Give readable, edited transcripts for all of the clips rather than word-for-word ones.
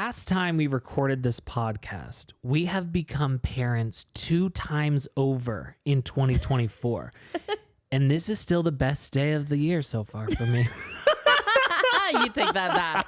last time we recorded this podcast, we have become parents 2 times over in 2024. And this is still the best day of the year so far for me. You take that back.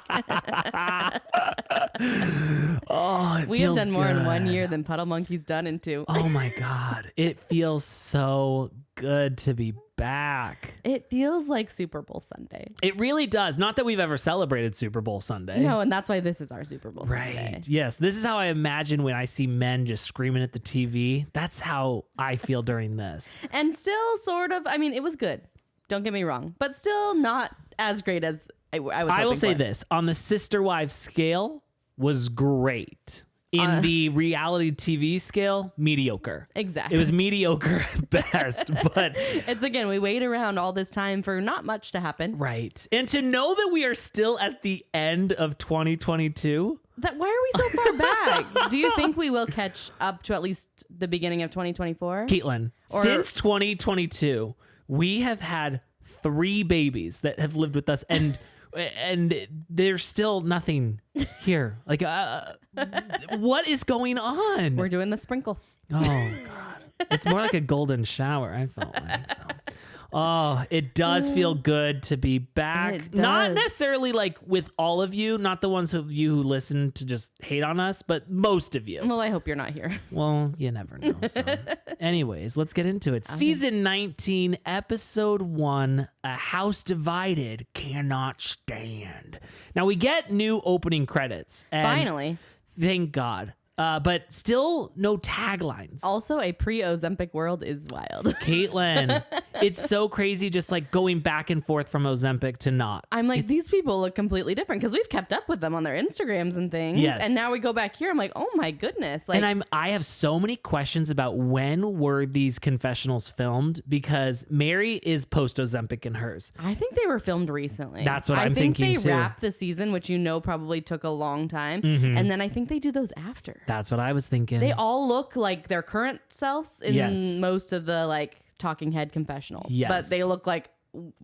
We have done more in 1 year than Puddle Monkey's done in 2. Oh my God. It feels so good to be back. It feels like Super Bowl Sunday. It really does. Not that we've ever celebrated Super Bowl Sunday. No, and that's why this is our Super Bowl Sunday. Right. Yes. This is how I imagine when I see men just screaming at the TV. That's how I feel during this. And still sort of, I mean, it was good. Don't get me wrong. But still not as great as I was hoping I will say for. this. On the Sister Wives scale was great. In the reality TV scale, mediocre. Exactly. It was mediocre at best, but... It's again, we wait around all this time for not much to happen. Right. And to know that we are still at the end of 2022... Why are we so far back? Do you think we will catch up to at least the beginning of 2024? Caitlin, since 2022, we have had 3 babies that have lived with us, and there's still nothing here. Like, what is going on? We're doing the sprinkle. Oh, God. It's more like a golden shower, I felt like. So. Oh, it does feel good to be back. It does. Not necessarily like with all of you, not the ones of you who listen to just hate on us, but most of you. Well, I hope you're not here. Well, you never know. So. Anyways, let's get into it. Okay. Season 19, episode 1, A House Divided Cannot Stand. Now, we get new opening credits. And finally. Thank God. But still no taglines. Also, a pre-Ozempic world is wild. Caitlin, it's so crazy just like going back and forth from Ozempic to not. I'm like, these people look completely different because we've kept up with them on their Instagrams and things. Yes. And now we go back here. I'm like, oh my goodness. Like, and I have so many questions about when were these confessionals filmed, because Meri is post-Ozempic in hers. I think they were filmed recently. That's what I'm thinking too. I think they wrapped the season, which probably took a long time. Mm-hmm. And then I think they do those after. That's what I was thinking. They all look like their current selves in most of the like talking head confessionals. Yes. But they look like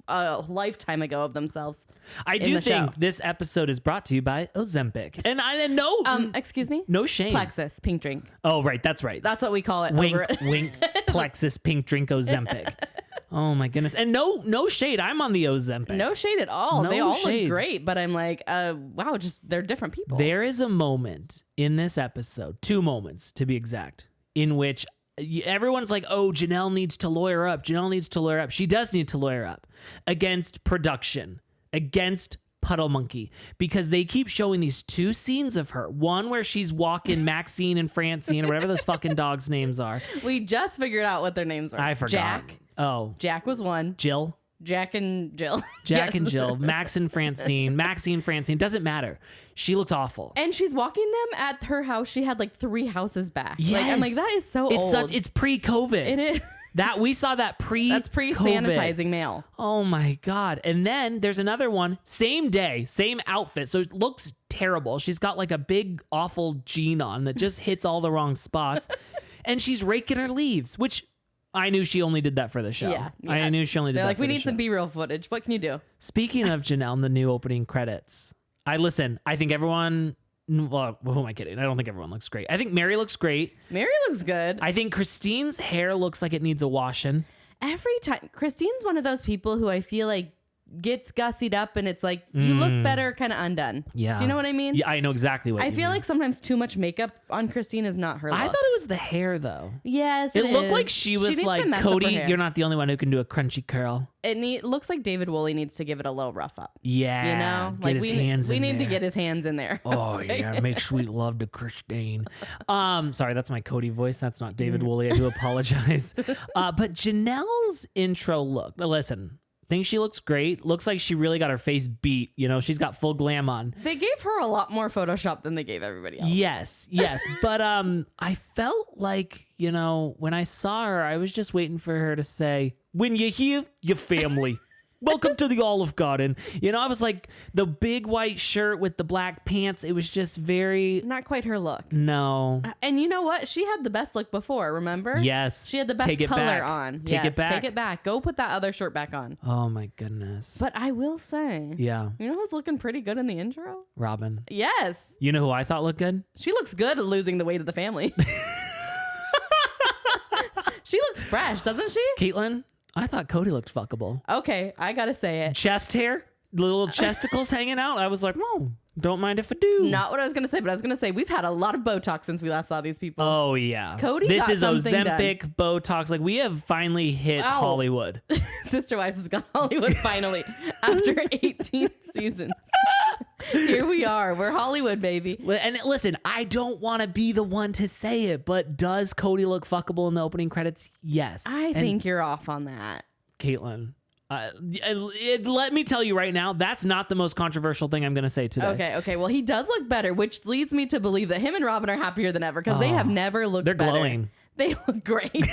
a lifetime ago of themselves. I do think this episode is brought to you by Ozempic. And I know. Excuse me? No shame. Plexus, pink drink. Oh, right. That's right. That's what we call it. Wink, wink, Plexus, pink drink, Ozempic. Oh my goodness. And no shade. I'm on the Ozempic. No shade at all. No they all shade. look great, but I'm like, wow, just they're different people. There is a moment in this episode, 2 moments to be exact, in which everyone's like, oh, Janelle needs to lawyer up. Janelle needs to lawyer up. She does need to lawyer up against production, against Puddle Monkey, because they keep showing these 2 scenes of her. One where she's walking Maxine and Francine or whatever those fucking dogs' names are. We just figured out what their names are. I forgot. Jack. Oh. Jack was one. Jill. Jack and Jill. Jack and Jill. Max and Francine. Maxine, Francine. Doesn't matter. She looks awful. And she's walking them at her house. She had like 3 houses back. Yes. Like, I'm like, that is so old. It's pre-COVID. It is. We saw that That's pre-sanitizing mail. Oh my God. And then there's another one, same day, same outfit. So it looks terrible. She's got like a big, awful jean on that just hits all the wrong spots. And she's raking her leaves, which I knew she only did that for the show. Yeah. I knew she only did that for the show. They're like, we need some B-roll footage. What can you do? Speaking of Janelle and the new opening credits, I think everyone... Well, who am I kidding? I don't think everyone looks great. I think Meri looks great. Meri looks good. I think Christine's hair looks like it needs a washing. Every time. Christine's one of those people who I feel like gets gussied up and it's like, you look better kind of undone. Yeah. Do you know what I mean? Yeah, I know exactly what you mean. I feel like sometimes too much makeup on Christine is not her look. I thought it was the hair, though. Yes, it looked like she was like, Kody, you're not the only one who can do a crunchy curl. It looks like David Woolley needs to give it a little rough up. Yeah. You know? Get his hands in there. We need to get his hands in there. Oh, yeah. Make sweet love to Christine. Sorry, that's my Kody voice. That's not David Woolley. I do apologize. But Janelle's intro look. Now, listen. Think she looks great. Looks like she really got her face beat. You know, she's got full glam on. They gave her a lot more Photoshop than they gave everybody else. Yes. But I felt like, you know, when I saw her, I was just waiting for her to say, when you hear your family. Welcome to the Olive Garden. You know, I was like, the big white shirt with the black pants. It was just very... Not quite her look. No. And you know what? She had the best look before, remember? Yes. She had the best color on. Take it back. Take it back. Go put that other shirt back on. Oh, my goodness. But I will say... Yeah. You know who's looking pretty good in the intro? Robyn. Yes. You know who I thought looked good? She looks good at losing the weight of the family. She looks fresh, doesn't she? Caitlin, I thought Kody looked fuckable. Okay, I gotta say it. Chest hair, little chesticles hanging out. I was like, oh, don't mind if I do. Not what I was gonna say, but I was gonna say we've had a lot of Botox since we last saw these people. Oh yeah, Kody this got is something Ozempic Botox. Like we have finally hit Hollywood. Sister Wives has got Hollywood finally after 18 seasons. Here we are. We're Hollywood, baby. And listen, I don't want to be the one to say it, but does Kody look fuckable in the opening credits? Yes. I think you're off on that. Caitlin, let me tell you right now, that's not the most controversial thing I'm going to say today. Okay. Well, he does look better, which leads me to believe that him and Robyn are happier than ever because they have never looked better. They're glowing. They look great.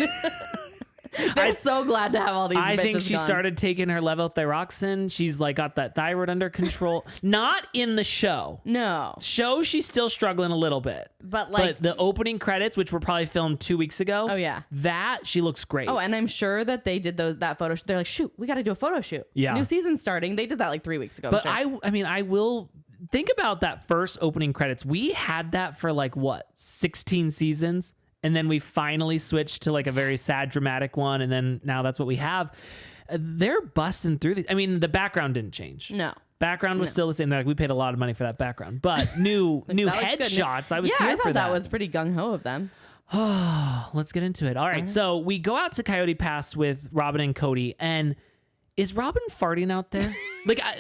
They're so glad to have all these bitches I think she gone. started taking her levothyroxine. She's like got that thyroid under control. Not in the show. No. Show, she's still struggling a little bit. But the opening credits, which were probably filmed 2 weeks ago. Oh, yeah. That, she looks great. Oh, and I'm sure that they did that photo. They're like, shoot, we got to do a photo shoot. Yeah. New season starting. They did that like 3 weeks ago. But sure. I will think about that first opening credits. We had that for like, what, 16 seasons? And then we finally switched to like a very sad, dramatic one. And then now that's what we have. They're busting through these. I mean, the background didn't change. No. Background was still the same. Like we paid a lot of money for that background. But new headshots. I was here for that. That was pretty gung-ho of them. Oh, let's get into it. All right. So we go out to Coyote Pass with Robyn and Kody. And is Robyn farting out there?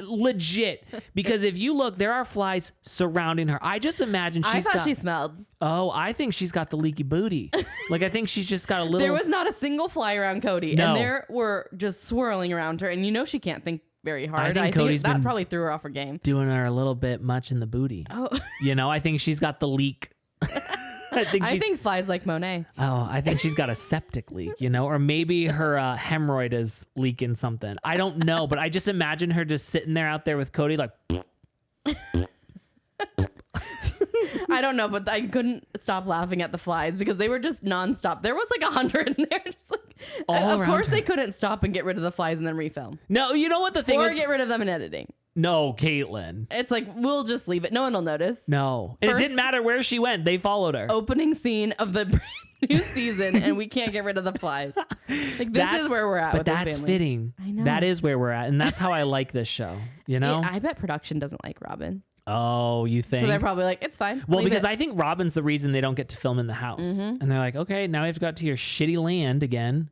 Legit. Because if you look, there are flies surrounding her. I just imagine she smelled. Oh, I think she's got the leaky booty. I think she's just got a little... There was not a single fly around Kody. No. And there were just swirling around her. And you know she can't think very hard. I think that probably threw her off her game. Doing her a little bit much in the booty. Oh. You know, I think she's got the leak. I think flies like Monet. Oh, I think she's got a septic leak, you know, or maybe her hemorrhoid is leaking something. I don't know, but I just imagine her just sitting there out there with Kody like... I don't know, but I couldn't stop laughing at the flies because they were just nonstop. There was like 100 in there. Just like, of course they couldn't stop and get rid of the flies and then refilm. No, you know what the thing is? Or get rid of them in editing. No, Caitlin. It's like, we'll just leave it. No one will notice. No. And it didn't matter where she went. They followed her. Opening scene of the brand new season, and we can't get rid of the flies. Like, this is where we're at with this family. But that's fitting. I know. That is where we're at. And that's how I like this show, you know? I bet production doesn't like Robyn. Oh, you think? So they're probably like, it's fine. Well, because I think Robyn's the reason they don't get to film in the house. And they're like, okay, now we have to go out to your shitty land again.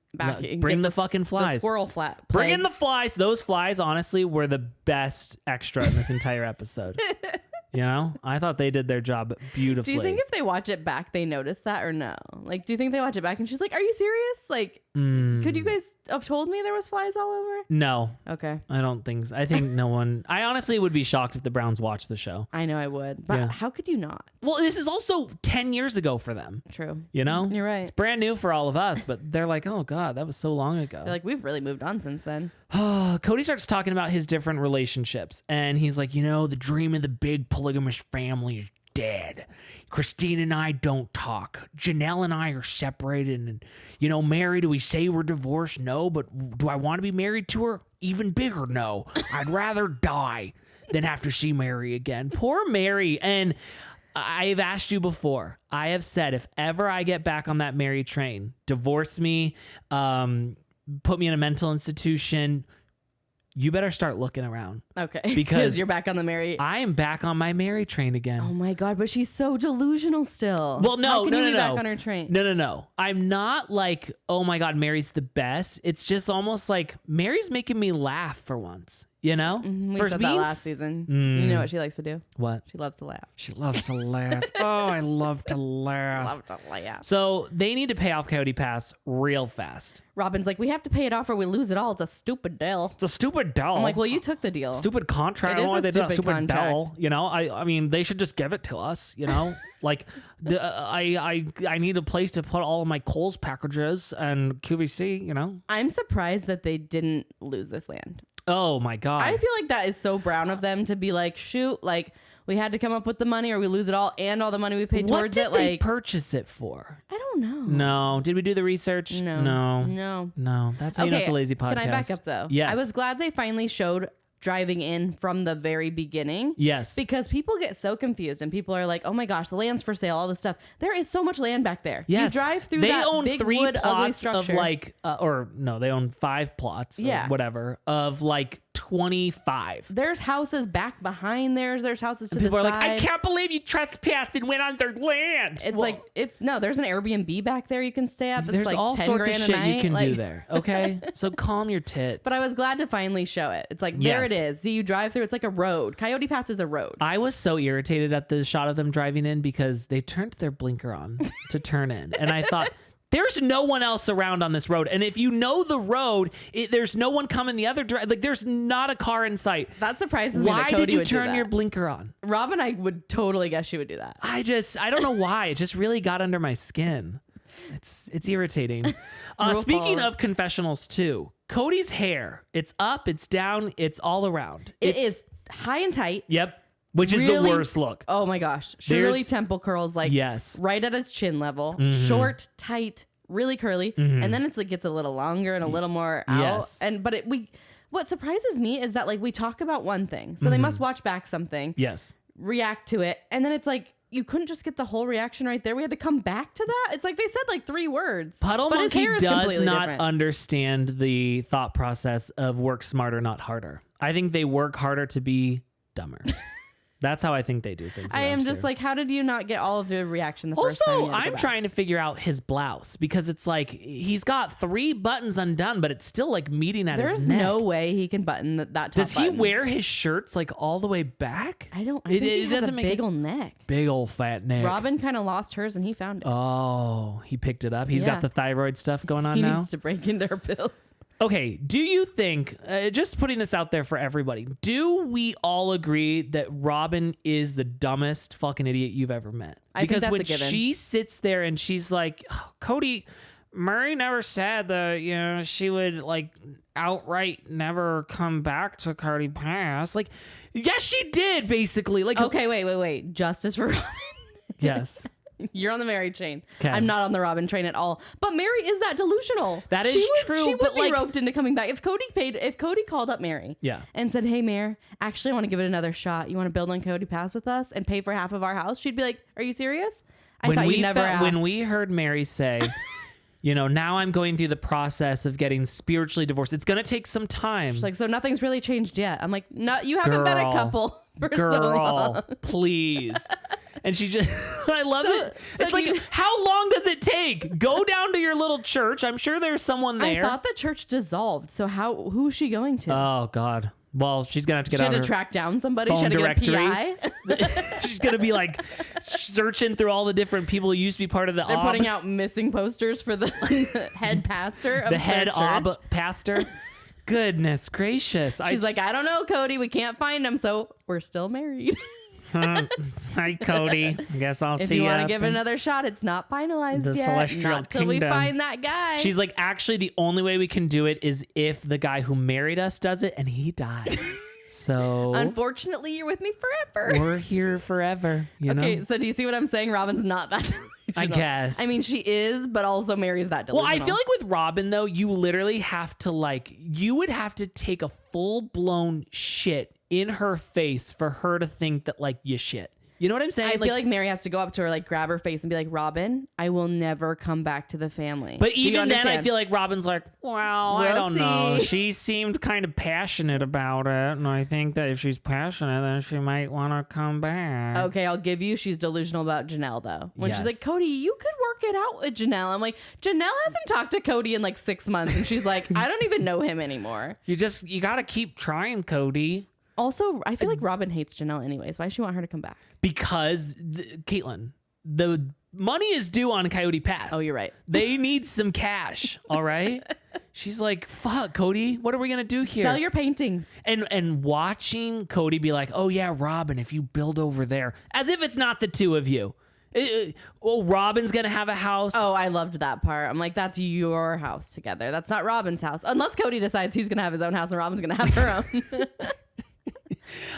Bring the fucking flies. The squirrel flat. Bring in the flies. Those flies, honestly, were the best extra in this entire episode. You know, I thought they did their job beautifully. Do you think if they watch it back, they notice that or no? Like, do you think they watch it back and she's like, are you serious? Like, could you guys have told me there was flies all over? No. Okay. I don't think so. I think no one... I honestly would be shocked if the Browns watched the show. I know I would. But how could you not? Well, this is also 10 years ago for them. True. You know? You're right. It's brand new for all of us, but they're like, oh, God, that was so long ago. They're like, we've really moved on since then. Kody starts talking about his different relationships, and he's like, you know, the dream of the big polygamous family is dead. Christine and I don't talk. Janelle and I are separated, and, you know, Meri, do we say we're divorced? No, but do I want to be married to her? Even bigger, no. I'd rather die than have to see Meri again. Poor Meri. And I've asked you before. I have said, if ever I get back on that Meri train, divorce me, put me in a mental institution, you better start looking around. Okay. Because you're back on the Meri. I am back on my Meri train again. Oh my God, but she's so delusional still. Well, no, How can no, you no, be no. back on her train? No. I'm not like, oh my God, Meri's the best. It's just almost like Meri's making me laugh for once. You know? We said that last season. You know what she likes to do? What? She loves to laugh. She loves to laugh. Oh, I love to laugh. Love to laugh. So they need to pay off Coyote Pass real fast. Robyn's like, we have to pay it off or we lose it all. It's a stupid deal. It's a stupid deal. I'm like, well, you took the deal. Stupid contract. It is a stupid stupid contract. deal. You know, I mean, they should just give it to us. You know, like I need a place to put all of my Kohl's packages and QVC. You know, I'm surprised that they didn't lose this land. Oh my God. I feel like that is so brown of them to be like, shoot, like we had to come up with the money or we lose it all and all the money we paid towards it. What did they like, purchase it for? I don't know. No. Did we do the research? No. That's how you know it's a lazy podcast. Can I back up though? Yes. I was glad they finally showed driving in from the very beginning. Yes. Because people get so confused and people are like, oh my gosh, the land's for sale, all this stuff. There is so much land back there. Yes. You drive through they that own big 3 wood ugly plots structure. of like, they own 5 plots or whatever of like 25. There's houses back behind theirs. There's houses to the side. People are like, I can't believe you trespassed and went on their land. It's there's an Airbnb back there you can stay at. That's there's like all 10 sorts of grand a shit night. you can do there. Okay. So calm your tits. But I was glad to finally show it. It's like, there it is. See, you drive through. It's like a road. Coyote Pass is a road. I was so irritated at the shot of them driving in because they turned their blinker on to turn in. And I thought, there's no one else around on this road. And if you know the road, there's no one coming the other direction. Like, there's not a car in sight. That surprises me. Why did you turn your blinker on? Robyn, I would totally guess she would do that. I don't know why. It just really got under my skin. It's irritating. Speaking of confessionals too, Kody's hair, it's up, it's down, it's all around. It is high and tight. Yep. Which is the worst look. Oh my gosh. Sugarly temple curls, like right at its chin level, short, tight, really curly. And then it's like gets a little longer and a little more out. Yes. What surprises me is that like we talk about one thing. So they must watch back something. Yes. React to it. And then it's like, you couldn't just get the whole reaction right there. We had to come back to that. It's like they said like 3 words. Puddle Monkey does not different. understand the thought process of work smarter, not harder. I think they work harder to be dumber. That's how I think they do things. I am just like, how did you not get all of the reaction the first time? Also, I'm trying to figure out his blouse because it's like he's got 3 buttons undone, but it's still like meeting at his neck. There's no way he can button that top Does he button. wear his shirts like all the way back? I think he has a big old neck. Big old fat neck. Robyn kind of lost hers and he found it. Oh, he picked it up. He's got the thyroid stuff going on now. He needs to break into her pills. Okay, do you think, just putting this out there for everybody, do we all agree that Robyn is the dumbest fucking idiot you've ever met? I think that's when a given. she sits there and she's like, oh, Kody, Meri never said that, she would like outright never come back to Coyote Pass. Like, yes, she did, basically. Like, okay, wait. Justice for Robyn. Yes. You're on the Meri train. Okay. I'm not on the Robyn train at all. But Meri is that delusional. That is true. She would be like, roped into coming back. If Kody called up Meri and said, hey, Meri, actually, I want to give it another shot. You want to build on Coyote Pass with us and pay for half of our house? She'd be like, are you serious? I thought you'd never ask. When we heard Meri say, now I'm going through the process of getting spiritually divorced. It's going to take some time. She's like, so nothing's really changed yet. I'm like, no, you haven't been a couple for so long. Please. And she just, I love it. It's like, how long does it take? Go down to your little church. I'm sure there's someone there. I thought the church dissolved. So who's she going to? Oh, God. Well, she's going to have to get out her She had to track down somebody. She had directory. to get a PI. She's going to be like searching through all the different people who used to be part of the They're putting out missing posters for the head pastor of the head church. pastor. Goodness gracious. She's like, I don't know, Kody. We can't find him. So we're still married. Hi, Kody. I guess I'll see you. If you want to give it another shot, it's not finalized the yet. Celestial Not till we find that guy. She's like, actually, the only way we can do it is if the guy who married us does it, and he died. So unfortunately, you're with me forever. We're here forever. Okay, so do you see what I'm saying? Robyn's not that delusional. I guess. I mean, she is, but also Meri's that delusional. Well, I feel like with Robyn, though, you literally have to you would have to take a full-blown shit in her face for her to think that you shit. You know what I'm saying? I feel like Meri has to go up to her, grab her face and be like, Robyn, I will never come back to the family. But even then, I feel like Robyn's like, well, I don't know. She seemed kind of passionate about it. And I think that if she's passionate, then she might want to come back. Okay, I'll give you. She's delusional about Janelle, though. When she's like, Kody, you could work it out with Janelle. I'm like, Janelle hasn't talked to Kody in 6 months. And she's like, I don't even know him anymore. You got to keep trying, Kody. Also, I feel like Robyn hates Janelle anyways. Why does she want her to come back? Because, Caitlin, the money is due on Coyote Pass. Oh, you're right. They need some cash, all right? She's like, fuck, Kody, what are we going to do here? Sell your paintings. And watching Kody be like, oh, yeah, Robyn, if you build over there, as if it's not the two of you. Well, Robyn's going to have a house. Oh, I loved that part. I'm like, that's your house together. That's not Robyn's house. Unless Kody decides he's going to have his own house and Robyn's going to have her own.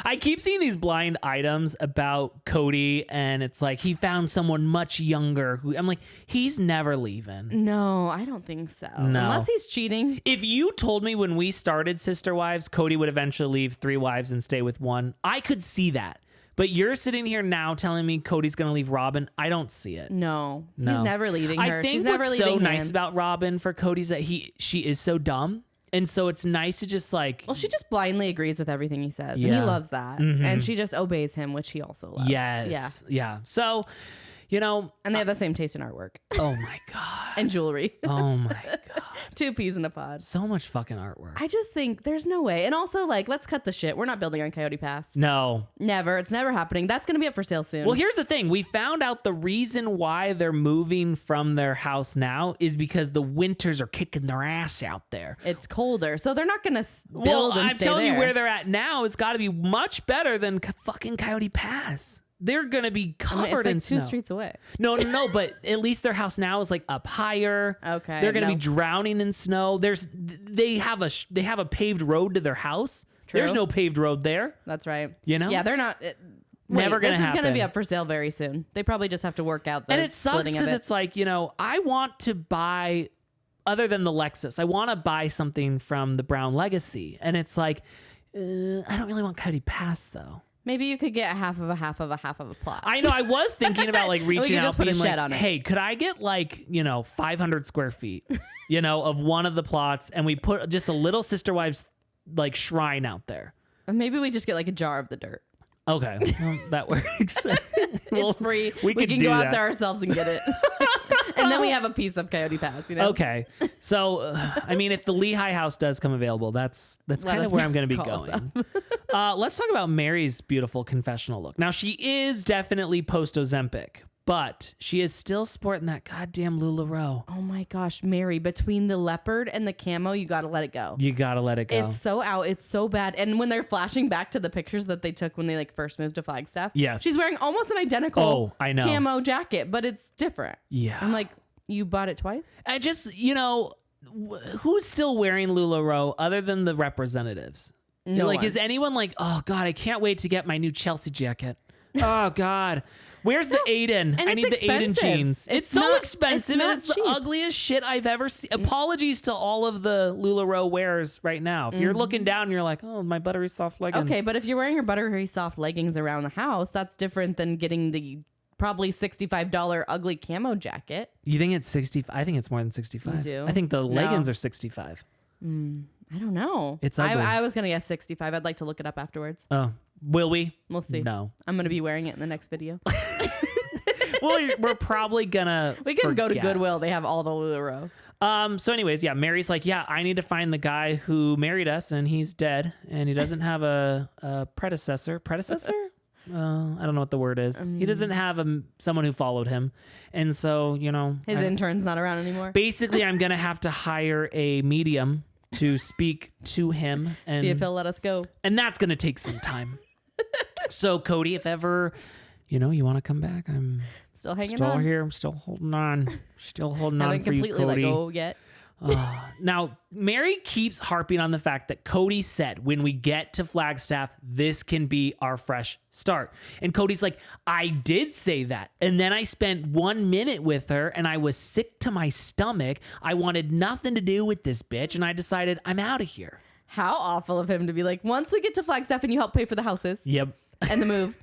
I keep seeing these blind items about Kody, and it's like he found someone much younger. Who I'm like, he's never leaving. No, I don't think so. No. Unless he's cheating. If you told me when we started Sister Wives, Kody would eventually leave 3 wives and stay with 1, I could see that. But you're sitting here now telling me Cody's going to leave Robyn. I don't see it. No, he's never leaving her. I think She's never what's leaving so him. nice about Robyn for Cody is that she is so dumb. And so it's nice to just like... Well, she just blindly agrees with everything he says. And he loves that. Mm-hmm. And she just obeys him, which he also loves. Yes. Yeah. So, and they have the same taste in artwork. Oh, my God. And jewelry. Oh, my God. 2 peas in a pod. So much fucking artwork. I just think there's no way. And also, like, let's cut the shit. We're not building on Coyote Pass. No. Never. It's never happening. That's going to be up for sale soon. Well, here's the thing. We found out the reason why they're moving from their house now is because the winters are kicking their ass out there. It's colder. So they're not going to build well, and I'm stay telling there. you where they're at now has got to be much better than fucking Coyote Pass. They're going to be covered in it's snow. like 2 streets away. No, but at least their house now is like up higher. Okay. They're going to be drowning in snow. They have a paved road to their house. True. There's no paved road there. That's right. Yeah, they're not... Never going to happen. This is going to be up for sale very soon. They probably just have to work out the And it sucks because it's like, I want to buy, other than the Lexus, I want to buy something from the Brown Legacy. And it's like, I don't really want Coyote Pass, though. Maybe you could get half of a plot. I know. I was thinking about like reaching out, just put being a shed like, on it. "Hey, could I get like 500 square feet, of one of the plots, and we put just a little Sister Wives like shrine out there." Maybe we just get like a jar of the dirt. Okay, well, that works. It's free. We can do go that. out there ourselves and get it. And then we have a piece of Coyote Pass. Okay, so I mean, if the Lehigh house does come available, that's kind of where I'm going to be going. Let's talk about Meri's beautiful confessional look. Now, she is definitely post-Ozempic, but she is still sporting that goddamn LuLaRoe. Oh my gosh, Meri, between the leopard and the camo, you got to let it go. You got to let it go. It's so out. It's so bad. And when they're flashing back to the pictures that they took when they like first moved to Flagstaff, yes, she's wearing almost an identical I know. camo jacket, but it's different. Yeah. I'm like, you bought it twice? I just, who's still wearing LuLaRoe other than the representatives? No one. Is anyone like, oh God, I can't wait to get my new Chelsea jacket. Oh God. Where's the Aiden? I need the Aiden jeans. It's so expensive and it's the ugliest shit I've ever seen. Apologies to all of the LuLaRoe wearers right now. If you're looking down and you're like, oh, my buttery soft leggings. Okay, but if you're wearing your buttery soft leggings around the house, that's different than getting the probably $65 ugly camo jacket. You think it's 65? I think it's more than 65. You do? I think the leggings are 65. I don't know. It's ugly. I was going to guess 65. I'd like to look it up afterwards. Oh, will we? We'll see. No. I'm going to be wearing it in the next video. Well, we're probably gonna. We can go to Goodwill. They have all the LuLaRoe. So anyways, yeah, Meri's like, yeah, I need to find the guy who married us and he's dead and he doesn't have a predecessor. Predecessor? I don't know what the word is. He doesn't have someone who followed him. And so, his intern's not around anymore. Basically, I'm going to have to hire a medium to speak to him and see if he'll let us go. And that's going to take some time. So Kody, if ever, you want to come back, I'm still hanging still on. here. I'm still holding on. Still holding on for you, Kody. Haven't completely let go yet. Now, Meri keeps harping on the fact that Kody said, when we get to Flagstaff, this can be our fresh start. And Cody's like, I did say that. And then I spent 1 minute with her and I was sick to my stomach. I wanted nothing to do with this bitch. And I decided I'm out of here. How awful of him to be like, once we get to Flagstaff and you help pay for the houses. Yep. And the move.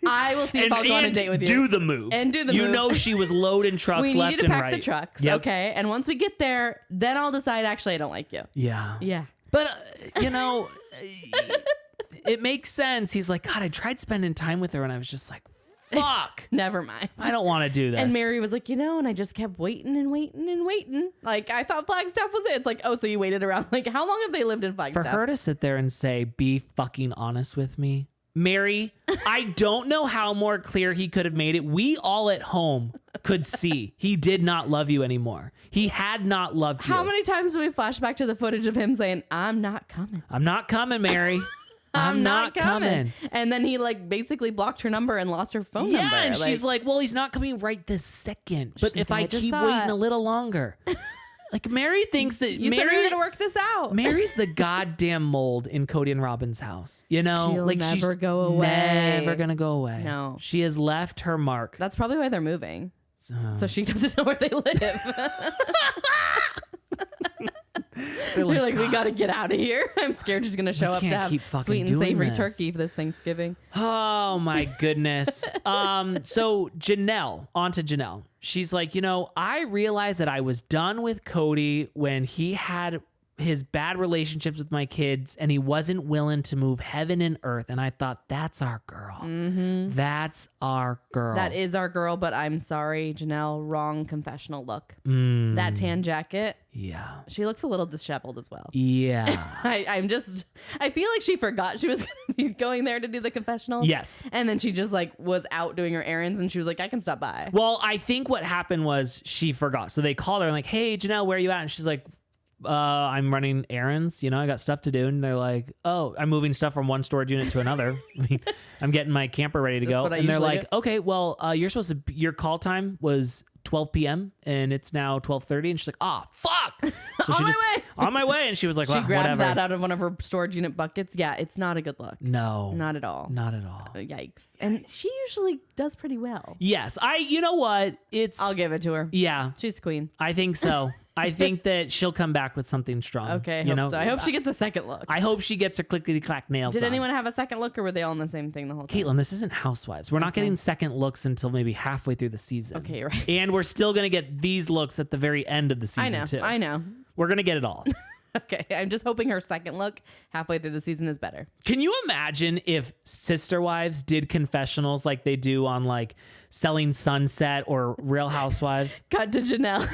I will see if I'll go on a date with you. Do the move. And do the move. You know she was loading trucks left and right. We need you to pack the trucks, okay? And once we get there, then I'll decide, actually, I don't like you. Yeah. Yeah. But, it makes sense. He's like, God, I tried spending time with her and I was just like, fuck. Never mind. I don't want to do this. And Meri was like, and I just kept waiting and waiting and waiting. Like, I thought Flagstaff was it. It's like, oh, so you waited around. Like, how long have they lived in Flagstaff? For her to sit there and say, be fucking honest with me. Meri, I don't know how more clear he could have made it. We all at home could see he did not love you anymore. He had not loved you. How many times do we flash back to the footage of him saying, I'm not coming? I'm not coming, Meri. I'm not coming. And then he like basically blocked her number and lost her phone number. Yeah, and she's like, well, he's not coming right this second. But if I keep waiting a little longer. Like Meri thinks that you said we were going to work this out. Meri's the goddamn mold in Kody and Robyn's house. You know, she'll like never she's go away. Never gonna go away. No, she has left her mark. That's probably why they're moving. So she doesn't know where they live. They're like, we got to get out of here. I'm scared she's going to show up to have sweet and savory turkey for this Thanksgiving. Oh, my goodness. So Janelle, on to Janelle. She's like, you know, I realized that I was done with Kody when he had his bad relationships with my kids and he wasn't willing to move heaven and earth. And I thought, that's our girl. Mm-hmm. That's our girl. That is our girl, but I'm sorry, Janelle, wrong confessional look. That tan jacket. Yeah. She looks a little disheveled as well. Yeah. I feel like she forgot she was going to be going there to do the confessionals. Yes. And then she just like was out doing her errands and she was like, I can stop by. Well, I think what happened was she forgot. So they called her and like, hey, Janelle, where are you at? And she's like, I'm running errands, you know, I got stuff to do. And they're like, oh, I'm moving stuff from one storage unit to another. I'm getting my camper ready to go. And they're like, okay, well, your call time was 12 p.m. and it's now 12:30. And she's like, oh, fuck. So on my way. And she was like, well, she grabbed whatever. that out of one of her storage unit buckets. Yeah, it's not a good look. No. Not at all. Not at all. Yikes. And she usually does pretty well. Yes. You know what? I'll give it to her. Yeah. She's queen. I think so. I think that she'll come back with something strong. Okay, I hope so. I hope she gets a second look. I hope she gets her clickety-clack nails Did on. anyone have a second look or were they all in the same thing the whole time? Caitlin, this isn't Housewives. We're not getting second looks until maybe halfway through the season. Okay, you're right. And we're still going to get these looks at the very end of the season, too. I know. We're going to get it all. Okay, I'm just hoping her second look halfway through the season is better. Can you imagine if Sister Wives did confessionals like they do on like Selling Sunset or Real Housewives? Cut to Janelle.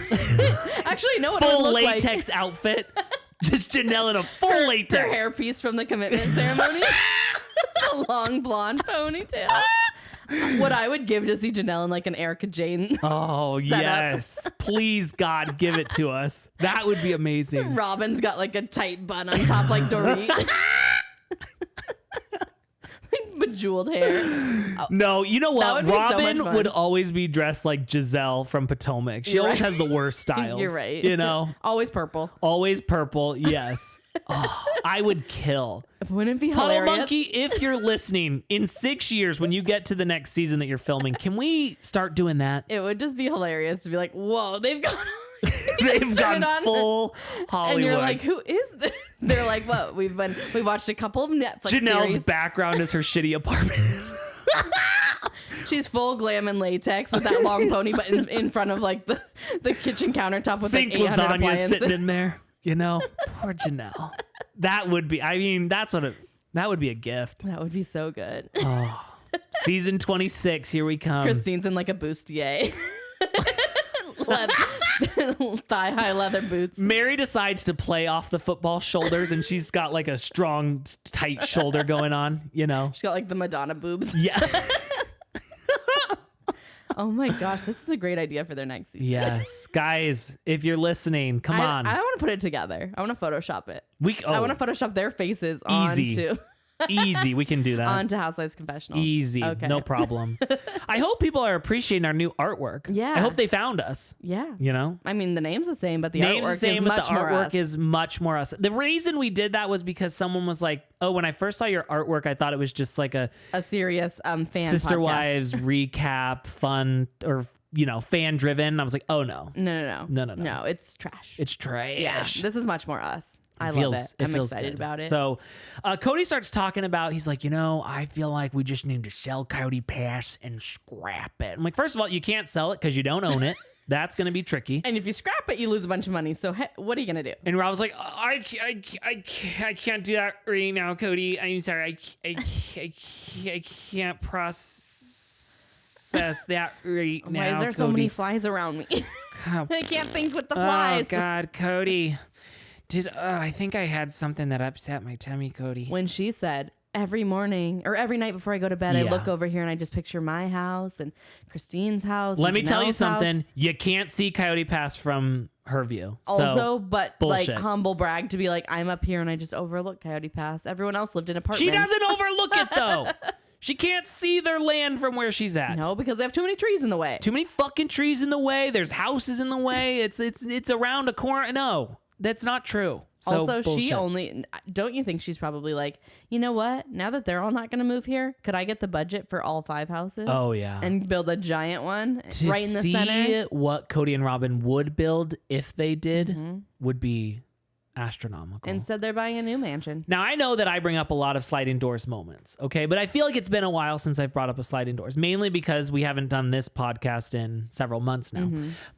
Actually, no, what full it would look latex like. outfit. Just Janelle in a full latex. Her hairpiece from the commitment ceremony. A long blonde ponytail. What I would give to see Janelle in like an Erica Jane. Oh, yes. Please, God, give it to us. That would be amazing. Robyn's got like a tight bun on top like Dorit. Like bejeweled hair. No, you know what? Robyn so would always be dressed like Giselle from Potomac. She always has the worst styles. You're right. You know? Always purple. Always purple, yes. Oh, I would kill. Wouldn't it be Puddle hilarious? Monkey, if you're listening, in 6 years when you get to the next season that you're filming, can we start doing that? It would just be hilarious to be like, whoa, they've gone They've gone full Hollywood. And you're like, who is this? They're like, what? We watched a couple of Netflix Janelle's series. background is her shitty apartment. She's full glam and latex with that long pony, but in front of like the kitchen countertop with Sink like 800 lasagna appliances. sitting in there. You know, poor Janelle. That would be. I mean, that would be a gift. That would be so good. Oh, season 26. Here we come. Christine's in like a bustier. Thigh-high leather boots. Meri decides to play off the football shoulders, and she's got like a strong, tight shoulder going on. You know, she's got like the Madonna boobs. Yeah. Oh my gosh, this is a great idea for their next season. Yes, guys, if you're listening, come on. I want to put it together. I want to Photoshop it. I want to Photoshop their faces easy. onto. Easy, we can do that. Onto Housewives Confessionals. Easy, okay. No problem. I hope people are appreciating our new artwork. Yeah. I hope they found us. Yeah. You know? I mean, the name's the same, but the name's artwork the same, is but much the more artwork us. is much more us. The reason we did that was because someone was like, oh, when I first saw your artwork, I thought it was just like a serious fan Sister podcast. Wives recap, fun, or fan driven. I was like, oh no. No, it's trash. It's trash. Yeah, this is much more us. I love it. I'm excited about it. So Kody starts talking about, he's like, I feel like we just need to sell Coyote Pass and scrap it. I'm like, first of all, you can't sell it because you don't own it. That's going to be tricky. And if you scrap it, you lose a bunch of money. So what are you going to do? And Rob was like, I can't do that right now, Kody. I'm sorry. I can't process that right now. Why is there Kody. so many flies around me? I can't think with the flies. Oh, God, Kody. I think I had something that upset my tummy, Kody. When she said, every morning or every night before I go to bed, I look over here and I just picture my house and Christine's house. Let me tell you Janelle's something. house. You can't see Coyote Pass from her view. Also, but bullshit. like humble brag to be like, I'm up here and I just overlook Coyote Pass. Everyone else lived in apartments. She doesn't overlook it though. She can't see their land from where she's at. No, because they have too many trees in the way. Too many fucking trees in the way. There's houses in the way. It's around a corner. No, that's not true. So, also, bullshit. she only, don't you think she's probably like, you know what? Now that they're all not going to move here, could I get the budget for all 5 houses? Oh, yeah. And build a giant one right in the see center? What Kody and Robyn would build if they did would be astronomical. Instead, they're buying a new mansion. Now, I know that I bring up a lot of sliding doors moments, okay? But I feel like it's been a while since I've brought up a sliding doors, mainly because we haven't done this podcast in several months now.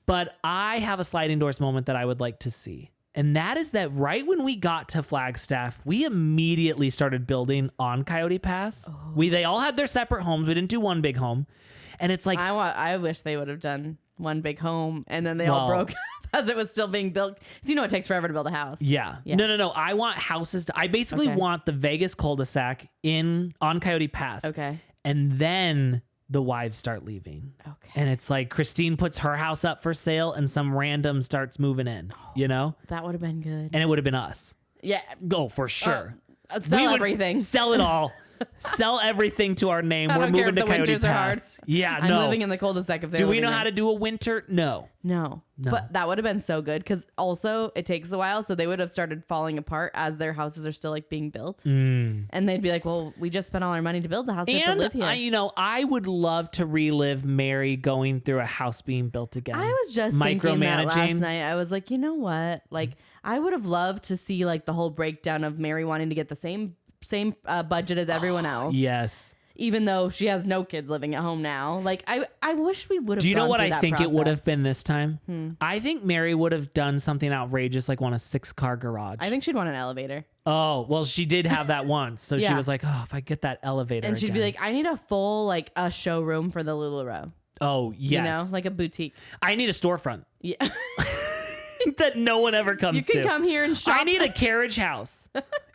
But I have a sliding doors moment that I would like to see. And that is that right when we got to Flagstaff, we immediately started building on Coyote Pass. They all had their separate homes. We didn't do one big home. And it's like... I wish they would have done one big home and then they all broke up as it was still being built. So you know it takes forever to build a house. Yeah. No. I want houses I basically want the Vegas cul-de-sac on Coyote Pass. Okay. And then the wives start leaving. Okay. And it's like Christine puts her house up for sale and some random starts moving in, you know? That would have been good. And it would have been us. Yeah. Go for sure. Sell everything. Sell it all. Sell everything to our name. We're moving to Coyote Pass. Yeah, I'm living in the cul-de-sac if they do we know how to do a winter? No. But that would have been so good because also it takes a while, so they would have started falling apart as their houses are still like being built, and they'd be like, "Well, we just spent all our money to build the house. We have to live here." I would love to relive Meri going through a house being built again. I was just thinking that last night. I was like, you know what? Like, I would have loved to see like the whole breakdown of Meri wanting to get the same budget as everyone else. Yes. Even though she has no kids living at home now. Like, I wish we would have. Do you know what I think process. It would have been this time? I think Meri would have done something outrageous, like want a 6-car garage. I think she'd want an elevator. Oh, well, she did have that once. So she was like, oh, if I get that elevator and she'd again. be like, I need a full, like, a showroom for the LuLaRoe. Oh, yes. You know, like a boutique. I need a storefront. Yeah. That no one ever comes to. You can come here and shop. I need a carriage house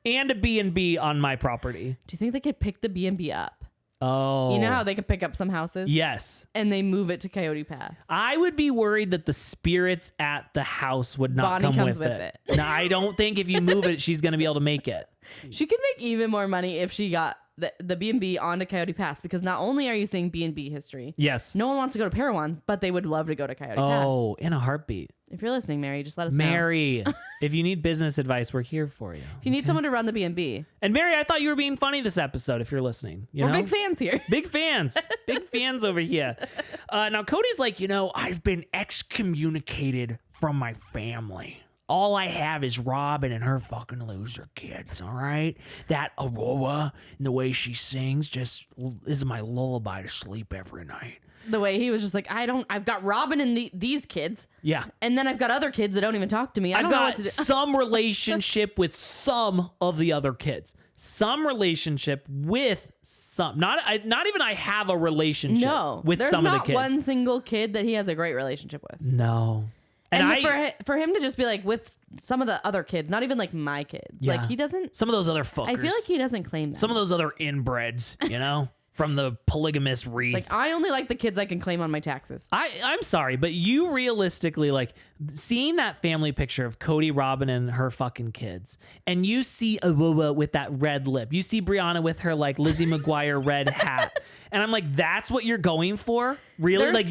and a B&B on my property. Do you think they could pick the B&B up? Oh. You know how they could pick up some houses? Yes. And they move it to Coyote Pass. I would be worried that the spirits at the house would not Bonnie come comes with it. No, I don't think if you move it, she's going to be able to make it. She could make even more money if she got the B&B onto Coyote Pass, because not only are you seeing B&B history. Yes. No one wants to go to Parowan, but they would love to go to Coyote Pass. Oh, in a heartbeat. If you're listening, Meri, just let us know. Meri, if you need business advice, we're here for you. If you need someone to run the B&B. And Meri, I thought you were being funny this episode if you're listening. We're big fans here. Big fans. Big fans over here. Now, Cody's like, I've been excommunicated from my family. All I have is Robyn and her fucking loser kids, all right? That Aurora and the way she sings just is my lullaby to sleep every night. The way he was just like, I've got Robyn and these kids. Yeah. And then I've got other kids that don't even talk to me. I don't know what to do. Some relationship with some of the other kids. Some relationship with some. Not even I have a relationship with some of the kids. There's not one single kid that he has a great relationship with. No. And for him to just be like with some of the other kids, not even like my kids. Yeah. Like he doesn't. Some of those other fuckers. I feel like he doesn't claim that. Some of those other inbreds, from the polygamous wreath. It's like, I only like the kids I can claim on my taxes. I'm sorry, but you realistically, like, seeing that family picture of Kody, Robyn, and her fucking kids, and you see Aurora with that red lip. You see Brianna with her, like, Lizzie McGuire red hat. And I'm like, that's what you're going for? Really?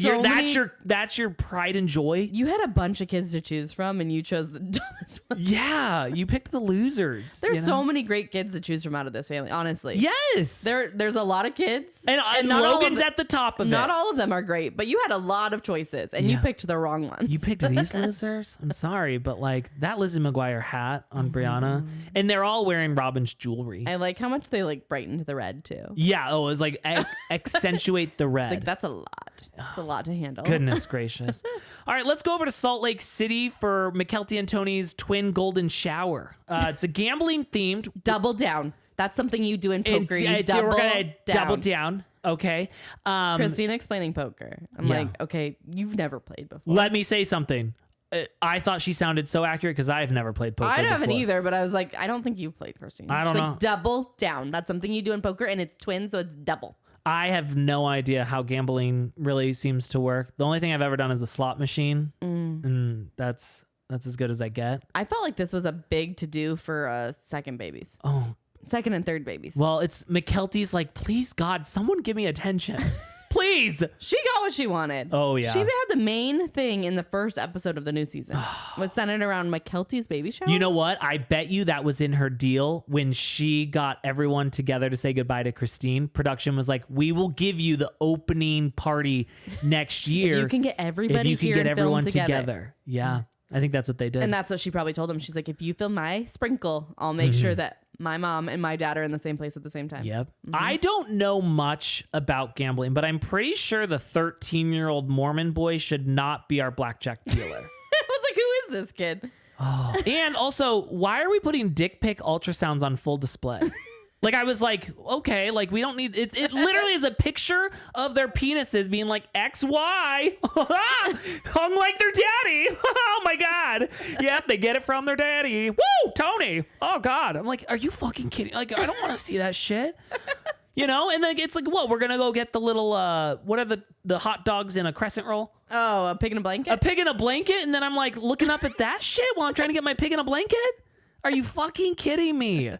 That's your pride and joy? You had a bunch of kids to choose from, and you chose the dumbest one. Yeah, you picked the losers. There's so many great kids to choose from out of this family, honestly. Yes. There's a lot of kids. And Logan's at the top of it. Not all of them are great, but you had a lot of choices, and you picked the wrong ones. You picked these losers? I'm sorry, but like that Lizzie McGuire hat on Brianna, and they're all wearing Robyn's jewelry. I like how much they like brightened the red too. Yeah, it was like accentuate the red. It's like that's a lot. It's a lot to handle. Goodness gracious. All right, let's go over to Salt Lake City for Mykelti and Tony's twin golden shower. It's a gambling themed. Double down. That's something you do in poker. We're gonna double down. Okay. Christina explaining poker. I'm like, okay, you've never played before. Let me say something. I thought she sounded so accurate because I've never played poker I haven't before. either, but I was like, I don't think you've played Christine. I don't know. Double down. That's something you do in poker, and it's twins, so it's double. I have no idea how gambling really seems to work. The only thing I've ever done is the slot machine, and that's as good as I get. I felt like this was a big to-do for second babies. Oh. Second and third babies. Well, it's Mykelti's like, please, God, someone give me attention. Please. She got what she wanted. Oh, yeah. She had the main thing in the first episode of the new season was centered around Mykelti's baby shower. You know what? I bet you that was in her deal when she got everyone together to say goodbye to Christine. Production was like, we will give you the opening party next year. If you can get everybody if you can here get and everyone film together. Yeah. I think that's what they did. And that's what she probably told him. She's like, if you film my sprinkle, I'll make sure that my mom and my dad are in the same place at the same time. Yep. I don't know much about gambling, but I'm pretty sure the 13-year-old Mormon boy should not be our blackjack dealer. I was like, who is this kid? Oh. And also, why are we putting dick pic ultrasounds on full display? Like, I was like, okay, like, we don't need it. It literally is a picture of their penises being like XY hung like their daddy. Oh my God. Yep, they get it from their daddy. Woo, Tony. Oh God. I'm like, are you fucking kidding? Like, I don't want to see that shit. You know, and then it's like, what? We're gonna go get the little what are the hot dogs in a crescent roll? Oh, a pig in a blanket? A pig in a blanket, and then I'm like looking up at that shit while I'm trying to get my pig in a blanket? Are you fucking kidding me?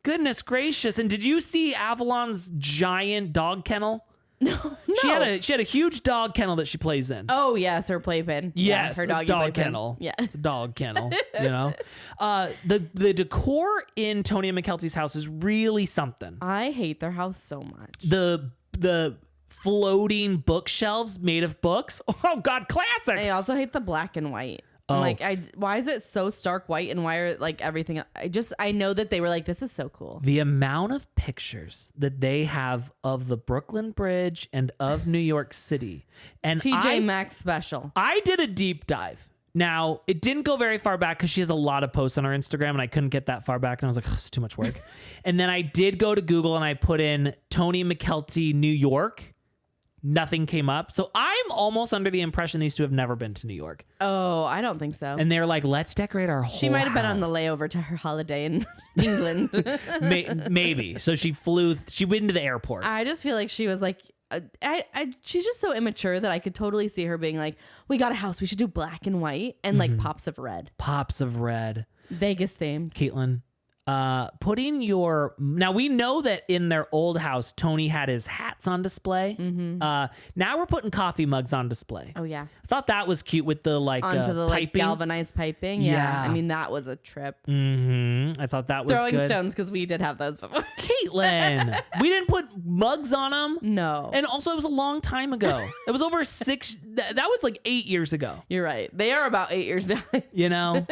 Goodness gracious. And did you see Avalon's giant dog kennel? No. She had a huge dog kennel that she plays in. Oh, yes, her playpen. Yes, her doggy dog playpen. kennel. Yeah. It's a dog kennel, you know? The decor in Tony and Mykelti's house is really something. I hate their house so much. The floating bookshelves made of books. Oh, God, classic. I also hate the black and white. Oh. Like, why is it so stark white and why are like everything? I know that they were like, this is so cool. The amount of pictures that they have of the Brooklyn Bridge and of New York City. And TJ Maxx special. I did a deep dive. Now, it didn't go very far back because she has a lot of posts on her Instagram and I couldn't get that far back. And I was like, oh, it's too much work. And then I did go to Google and I put in Tony Mykelti, New York. Nothing came up. So I'm almost under the impression these two have never been to New York. Oh, I don't think so. And they're like, let's decorate our whole She might have been on the house. layover to her holiday in England. Maybe. So she went into the airport. I just feel like she was like, she's just so immature that I could totally see her being like, we got a house. We should do black and white and like pops of red. Pops of red. Vegas themed. Caitlin, now we know that in their old house, Tony had his hats on display. Now we're putting coffee mugs on display. Oh yeah. I thought that was cute with the like onto the like piping. galvanized piping. Yeah. Yeah. I mean, that was a trip. I thought that was Throwing good. stones because we did have those before. Caitlin, we didn't put mugs on them. No. And also, it was a long time ago. It was over that was like 8 years ago. You're right. They are about 8 years behind. You know?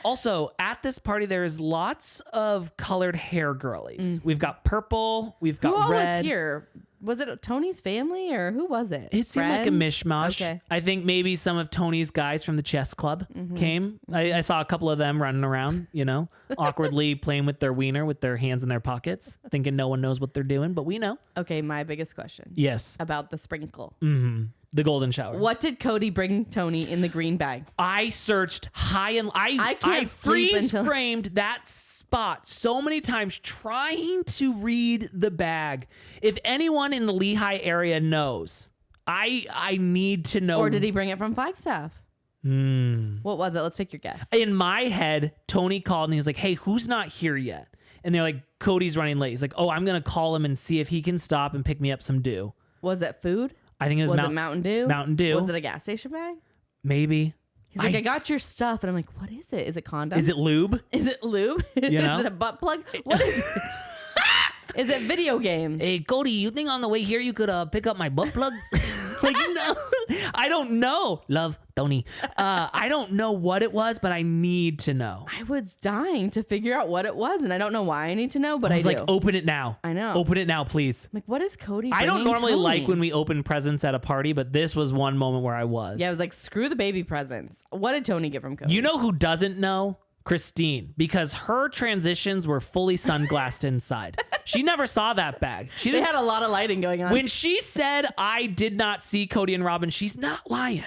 Also, at this party, there is lots of colored hair girlies. We've got purple. We've got Who all red. was here? Was it Tony's family or who was it? It seemed like a Friends? mishmash. Okay. I think maybe some of Tony's guys from the chess club came. I saw a couple of them running around, you know, awkwardly playing with their wiener with their hands in their pockets, thinking no one knows what they're doing, but we know. Okay, my biggest question. Yes. About the sprinkle. The golden shower. What did Kody bring Tony in the green bag? I searched high and I can't sleep freeze until framed that spot so many times trying to read the bag. If anyone in the Lehigh area knows, I need to know. Or did he bring it from Flagstaff? What was it? Let's take your guess. In my head, Tony called and he was like, hey, who's not here yet? And they're like, Cody's running late. He's like, oh, I'm going to call him and see if he can stop and pick me up some dew. Was it food? I think it was it Mountain Dew? Mountain Dew. Was it a gas station bag? Maybe. He's like, I got your stuff. And I'm like, what is it? Is it condoms? Is it lube? Is it lube? You know? Is it a butt plug? What is it? Is it video games? Hey, Kody, you think on the way here you could pick up my butt plug? Like, no, I don't know. Love, Tony. I don't know what it was, but I need to know. I was dying to figure out what it was, and I don't know why I need to know, but I was do. like, open it now. I know. Open it now, please. I'm like, what is Kody I don't bringing normally Tony? like when we open presents at a party, but this was one moment where I was. Yeah, I was like, screw the baby presents. What did Tony get from Kody? You know who doesn't know? Christine, because her transitions were fully sunglassed inside. She never saw that bag. They had a lot of lighting going on. When she said, I did not see Kody and Robyn, she's not lying.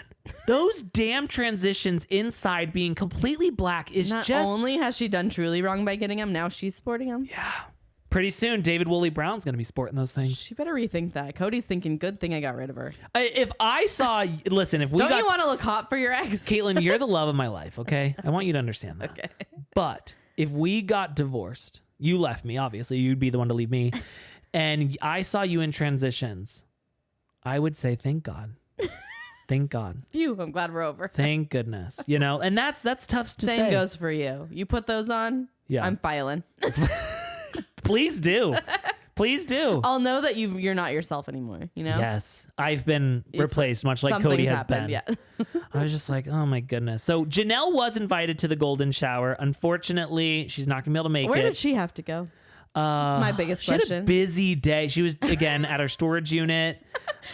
Those damn transitions inside being completely black is Not just... only has she done truly wrong by getting them, now she's sporting them. Yeah. Pretty soon, David Woolley Brown's going to be sporting those things. She better rethink that. Cody's thinking, good thing I got rid of her. If I saw... Listen, if we Don't you want to look hot for your ex? Caitlin, you're the love of my life, okay? I want you to understand that. Okay. But if we got divorced, you left me, obviously. You'd be the one to leave me. And I saw you in transitions, I would say, thank God. Thank God. Phew, I'm glad we're over. Thank goodness. You know, and that's tough to say. Same goes for you. You put those on, Yeah. I'm filing. Please do. Please do. I'll know that you're not yourself anymore, you know? Yes. I've been replaced, much like Something's Kody has happened, been. Yeah. I was just like, oh my goodness. So Janelle was invited to the golden shower. Unfortunately, she's not going to be able to make Where it. did she have to go? That's my biggest She had a question. busy day. She was, again, at her storage unit.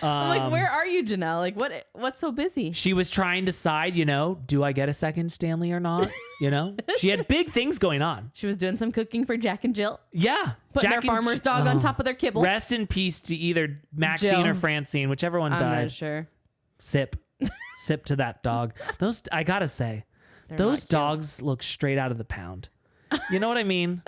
I'm like, where are you, Janelle? Like, what's so busy? She was trying to decide, you know, do I get a second Stanley or not? You know, she had big things going on. She was doing some cooking for Jack and Jill. Yeah. Putting Jack their farmer's dog on top of their kibble. Rest in peace to either Maxine Jill. or Francine, whichever one I'm died. not sure. Sip to that dog. Those, I gotta say, those not cute. dogs look straight out of the pound. You know what I mean?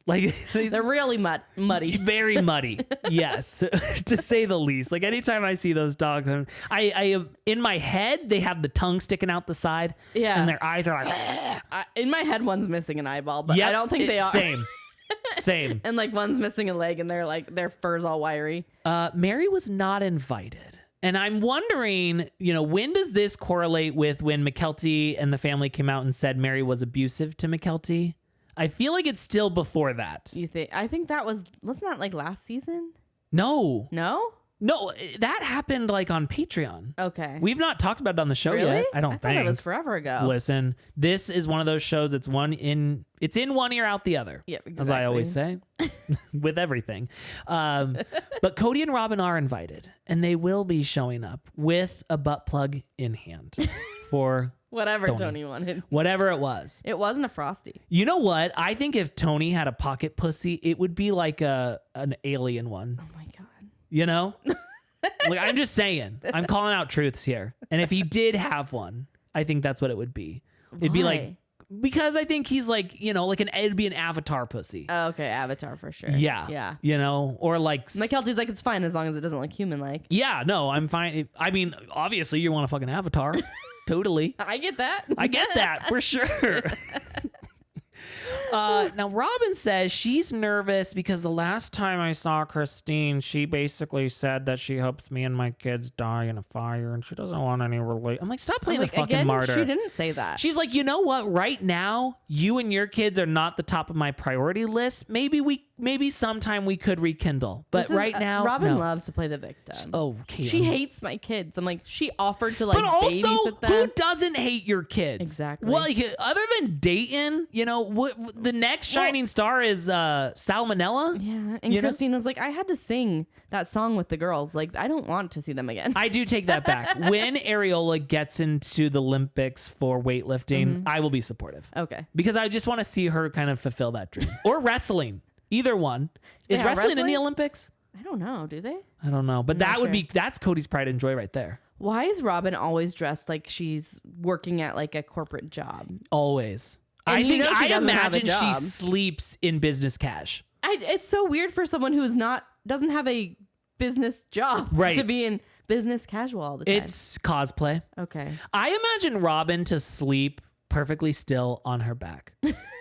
Like They're really muddy. very muddy. Yes, to say the least. Like anytime I see those dogs, I in my head they have the tongue sticking out the side. Yeah. and their eyes are like. In my head, one's missing an eyeball, but Yep, I don't think they are. Same. And like one's missing a leg, and their fur's all wiry. Meri was not invited. And I'm wondering, you know, when does this correlate with when Mykelti and the family came out and said Meri was abusive to Mykelti? I feel like it's still before that. You think? I think that wasn't that like last season? No, that happened like on Patreon. Okay. We've not talked about it on the show Really? yet. I don't I think thought it was forever ago. Listen, this is one of those shows. It's in one ear out the other. Yep, As I always say, with everything. But Kody and Robyn are invited, and they will be showing up with a butt plug in hand for Whatever Tony wanted. whatever it was. It wasn't a Frosty. You know what? I think if Tony had a pocket pussy, it would be like an alien one. Oh my God. You know? Like, I'm just saying. I'm calling out truths here. And if he did have one, I think that's what it would be. It'd be like, Why? because I think he's like, you know, like it'd be an avatar pussy. Oh, okay, Avatar for sure. Yeah. Yeah. You know, or like. Mykelti's like, it's fine as long as it doesn't look human-like. Yeah, no, I'm fine. I mean, obviously you want a fucking avatar. Totally. I get that. I get that for sure. Now, Robyn says she's nervous because the last time I saw Christine, she basically said that she hopes me and my kids die in a fire and she doesn't want any relate. I'm like, stop playing the fucking again, martyr. She didn't say that. She's like, you know what? Right now, you and your kids are not the top of my priority list. Maybe sometime we could rekindle. But right now, Robyn no. loves to play the victim. Oh, Caitlin. She hates my kids. I'm like, she offered to like But also, babysit them. who doesn't hate your kids? Exactly. Well, like, other than Dayton, you know, the next shining star is Salmonella. Yeah, and You know? Christine was like, I had to sing that song with the girls. Like, I don't want to see them again. I do take that back. When Areola gets into the Olympics for weightlifting, I will be supportive. Okay. Because I just want to see her kind of fulfill that dream. Or wrestling. Either one. Is Yeah, wrestling in the wrestling? Olympics? I don't know. Do they? I don't know. But not that would sure. be, that's Cody's pride and joy right there. Why is Robyn always dressed like she's working at like a corporate job? Always. And I you think know she I doesn't have a imagine she job. sleeps in business cash. It's so weird for someone who's doesn't have a business job Right. to be in business casual all the time. It's cosplay. Okay. I imagine Robyn to sleep perfectly still on her back,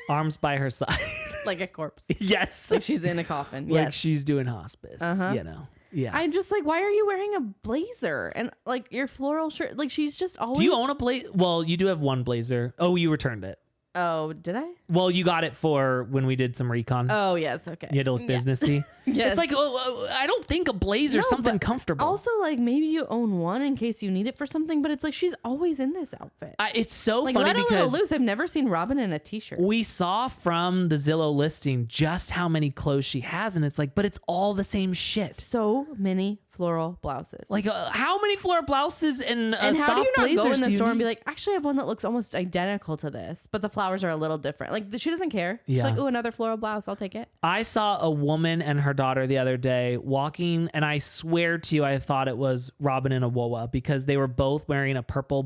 arms by her side. Like a corpse. Yes. Like she's in a coffin. Like Yes. she's doing hospice, you know? Yeah. I'm just like, why are you wearing a blazer and like your floral shirt? Like she's just always. Do you own a blazer? Well, you do have one blazer. Oh, you returned it. Oh, did I? Well, you got it for when we did some recon. Oh, yes. Okay. You had to look businessy. Yes. It's like, I don't think a blazer's something comfortable. Also, like, maybe you own one in case you need it for something, but it's like she's always in this outfit. It's so like, funny let a because little loose. I've never seen Robyn in a t-shirt. we saw from the Zillow listing just how many clothes she has, and it's like, but it's all the same shit. So many floral blouses. Like, how many floral blouses and how soft do you not blazers go in the do you store and be need? like, actually, I have one that looks almost identical to this, but the flowers are a little different. Like, she doesn't care. She's Yeah. like, ooh, another floral blouse. I'll take it. I saw a woman and her daughter the other day walking, and I swear to you, I thought it was Robyn and Awoa because they were both wearing a purple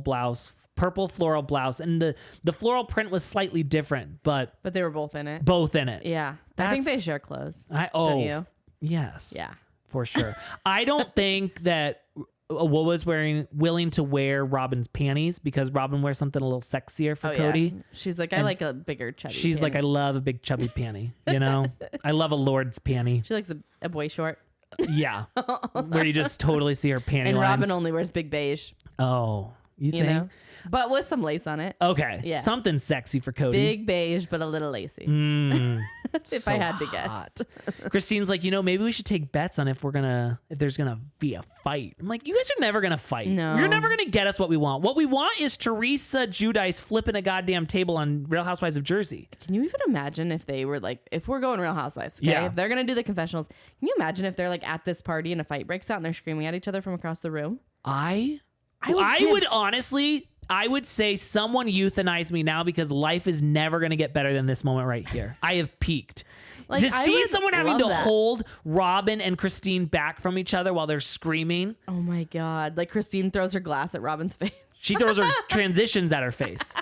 floral blouse, and the floral print was slightly different, but they were both in it. both in it. Yeah. I think they share clothes. Don't you? Yes. Yeah. For sure. I don't think that Awoa's willing to wear Robyn's panties because Robyn wears something a little sexier for Kody. Yeah. She's like, I like a bigger chubby She's like, I love a big chubby panty, you know? I love a Lord's panty. She likes a boy short. Yeah. Where you just totally see her panty And lines. Robyn only wears big beige. Oh, you think? know? But with some lace on it. Okay. Yeah. Something sexy for Kody. Big beige, but a little lacy. If So I had to hot. guess. Christine's like, maybe we should take bets on if there's gonna be a fight. I'm like, you guys are never gonna fight. No. You're never gonna get us what we want. What we want is Teresa Giudice flipping a goddamn table on Real Housewives of Jersey. Can you even imagine if they were like, if we're going Real Housewives, okay? Yeah. If they're going to do the confessionals, can you imagine if they're like at this party and a fight breaks out and they're screaming at each other from across the room? I would honestly, I would say someone euthanize me now because life is never going to get better than this moment right here. I have peaked. Like, To I see would someone having love to that. hold Robyn and Christine back from each other while they're screaming. Oh my God. Like Christine throws her glass at Robyn's face. She throws her transitions at her face.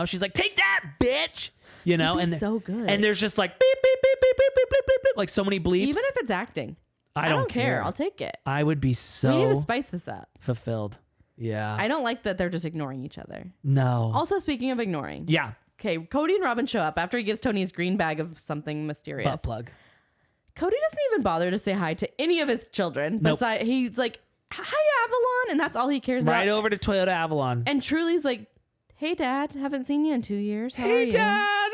She's like, take that, bitch. That'd be so good. And there's just like beep, beep, beep, beep, beep, beep, beep, beep, beep, like so many bleeps. Even if it's acting. I don't care. I'll take it. I would be so We need to spice this up. fulfilled. Yeah. I don't like that they're just ignoring each other. No. Also, speaking of ignoring. Yeah. Okay, Kody and Robyn show up after he gives Tony his green bag of something mysterious. Butt plug. Cody doesn't even bother to say hi to any of his children. Nope. He's like, hi, Avalon. And that's all he cares about. Right over to Toyota Avalon. And Truly's like, hey, Dad, haven't seen you in 2 years. How are Hey, you? Dad.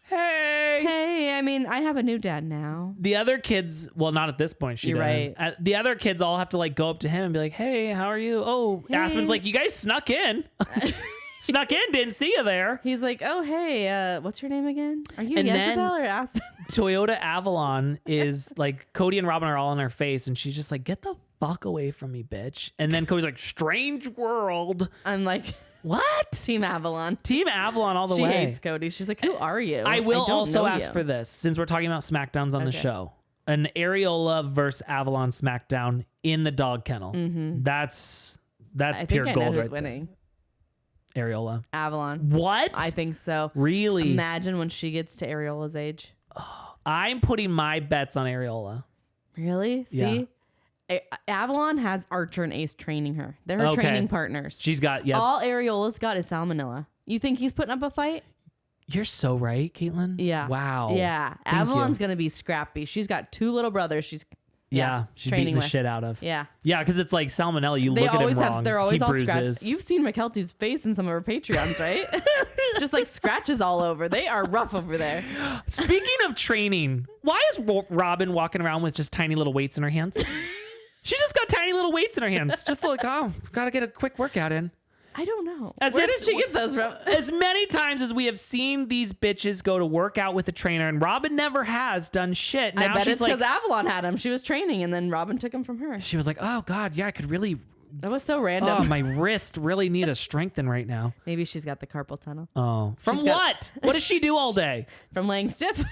Hey. Hey, I mean, I have a new dad now. The other kids, well, not at this point. You're doesn't. right. The other kids all have to like go up to him and be like, hey, how are you? Oh, Hey. Aspen's like, you guys snuck in. Snuck in, didn't see you there. He's like, oh, hey, what's your name again? Are you And then- Jezebel or Aspen? Toyota Avalon is like, Kody and Robyn are all in her face, and she's just like, get the fuck away from me, bitch. And then Cody's like, strange world. I'm like, What? Team Avalon. Team Avalon all the She way. hates Kody. She's like, who are you? I will don't also know ask you. for this, since we're talking about Smackdowns on the Okay. show. An Areola versus Avalon Smackdown in the dog kennel. Mm-hmm. That's I pure think I know gold who's right winning. there. Areola. Avalon. What? I think so. Really? Imagine when she gets to Ariola's age. I'm putting my bets on Areola. Really? See? Avalon has Archer and Ace training her. They're her Okay. training partners. She's got, yeah. All Ariola's got is salmonella. You think he's putting up a fight? You're so right, Caitlin. Yeah. Wow. Yeah. Thank Avalon's you. going to be scrappy. She's got 2 little brothers. She's Yeah. She's training beating the with. shit out of. Yeah. Yeah, because it's like salmonella. You They look at him always wrong. have, they're always he all bruises. scratched. You've seen Mykelti's face in some of her Patreons, right? Just like scratches all over. They are rough over there. Speaking of training, why is Robyn walking around with just tiny little weights in her hands? She just got tiny little weights in her hands. Just like, oh, gotta get a quick workout in. I don't know. As Where if- did she get those from? As many times as we have seen these bitches go to work out with a trainer, and Robyn never has done shit. Now I bet she's it's like, because Avalon had him. She was training, and then Robyn took him from her. she was like, oh God, yeah, I could really, That was so random. oh, my wrist really need a strengthen right now. Maybe she's got the carpal tunnel Oh, from She's what? What does she do all day? from laying stiff.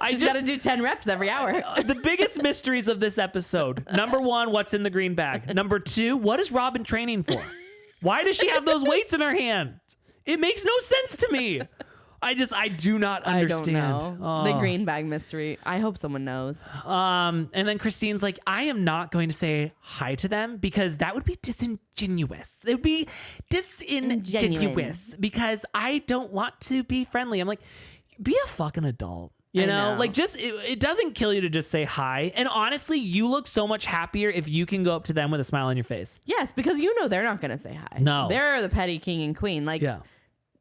I She's got to do 10 reps every hour. The biggest mysteries of this episode. Number 1, what's in the green bag? Number 2, what is Robyn training for? Why does she have those weights in her hand? It makes no sense to me. I do not understand. I don't know. The green bag mystery. I hope someone knows. And then Christine's like, I am not going to say hi to them because that would be disingenuous. It would be disingenuous because I don't want to be friendly. I'm like, be a fucking adult. You know, like just it doesn't kill you to just say hi. And honestly, you look so much happier if you can go up to them with a smile on your face. Yes, because you know they're not going to say hi. No. They're the petty king and queen. Like, Yeah.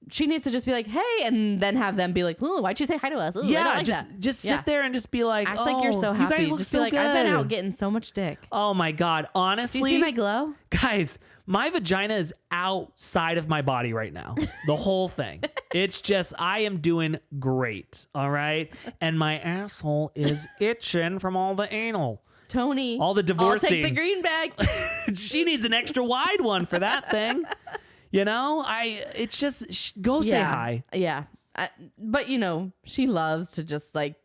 she needs to just be like, hey, and then have them be like, ooh, why'd you say hi to us? Ooh, I don't like that. just sit there and just be like, act like you're so happy. You guys look just so be like, good. I've been out getting so much dick. Oh my God. Honestly. Do you see my glow? Guys, my vagina is outside of my body right now. The whole thing. It's just, I am doing great. All right. And my asshole is itching from all the anal. Tony. All the divorcing. I'll take the green bag. She needs an extra wide one for that thing. You know, it's just, go say hi. Yeah. But, you know, she loves to just like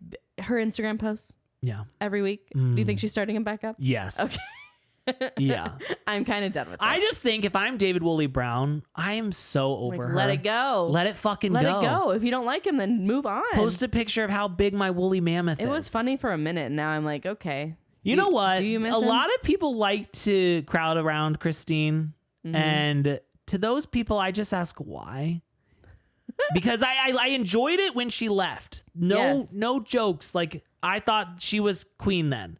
her Instagram posts. Yeah. Every week. Do you think she's starting them back up? Yes. Okay. Yeah. I'm kind of done with that. I just think if I'm David Woolley Brown, I am so over her. Let it go. Let it fucking Let go. it go. If you don't like him, then move on. Post a picture of how big my woolly mammoth is. It was funny for a minute. And now I'm like, okay. You know what? Do you miss a him? lot of people like to crowd around Christine. And to those people, I just ask why. Because I enjoyed it when she left. No jokes. Like, I thought she was queen then.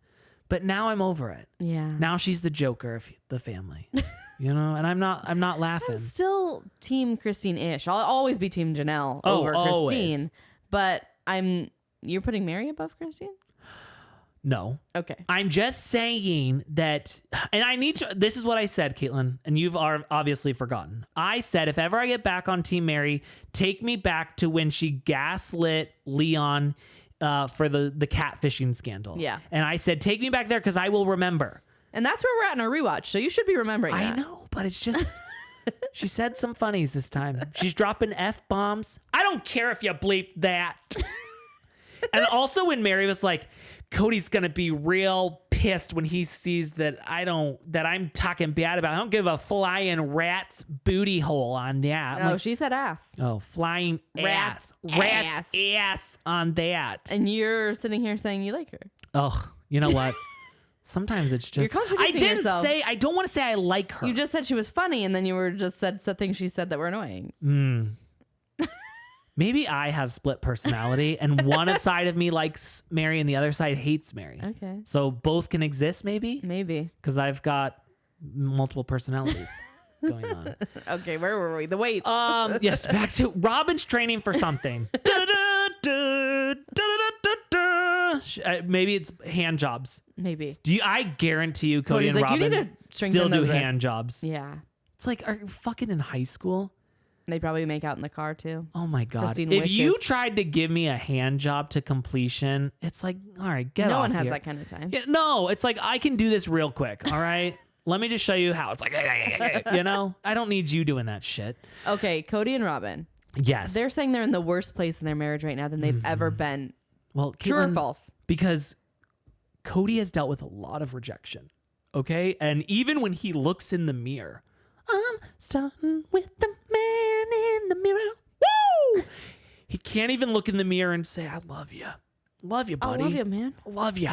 But now I'm over it. Yeah. Now she's the Joker of the family. You know, and I'm not laughing. I'm still team Christine-ish. I'll always be team Janelle over always. Christine. But you're putting Meri above Christine? No. Okay. I'm just saying that, and I need to, this is what I said, Caitlin, and you've obviously forgotten. I said, if ever I get back on Team Meri, take me back to when she gaslit Leon for the catfishing scandal. Yeah. And I said, take me back there because I will remember. And that's where we're at in our rewatch. So you should be remembering that. I know, but it's just, she said some funnies this time. She's dropping F-bombs. I don't care if you bleep that. And also when Meri was like, Kody's gonna be real pissed when he sees that I'm talking bad about. I don't give a flying rat's booty hole on that. Oh, she said ass. Oh, flying rat's ass on that. And you're sitting here saying you like her. Oh, you know what? Sometimes it's just You're contradicting yourself. I don't want to say I like her. You just said she was funny, and then you were just said things she said that were annoying. Maybe I have split personality and one side of me likes Meri and the other side hates Meri. Okay. So both can exist maybe? Maybe. Because I've got multiple personalities going on. Okay, where were we? The weights. Yes, back to Robyn's training for something. Maybe it's hand jobs. Maybe. I guarantee you Kody Cody's and like, you need Robyn to strengthen still do those hand wrists. jobs. Yeah. It's like, are you fucking in high school? They probably make out in the car too. Oh my God. Christine if wishes. you tried to give me a hand job to completion, it's like, all right, get off No one has here. that kind of time. Yeah, no, it's like, I can do this real quick. All right. Let me just show you how. It's like, you know, I don't need you doing that shit. Okay, Kody and Robyn. Yes. They're saying they're in the worst place in their marriage right now than they've ever been. Well, True or Caitlin, false? Because Kody has dealt with a lot of rejection. Okay. And even when he looks in the mirror, I'm starting with the man in the mirror. Woo! He can't even look in the mirror and say, I love you. Love you, buddy. I love you, man. Love you.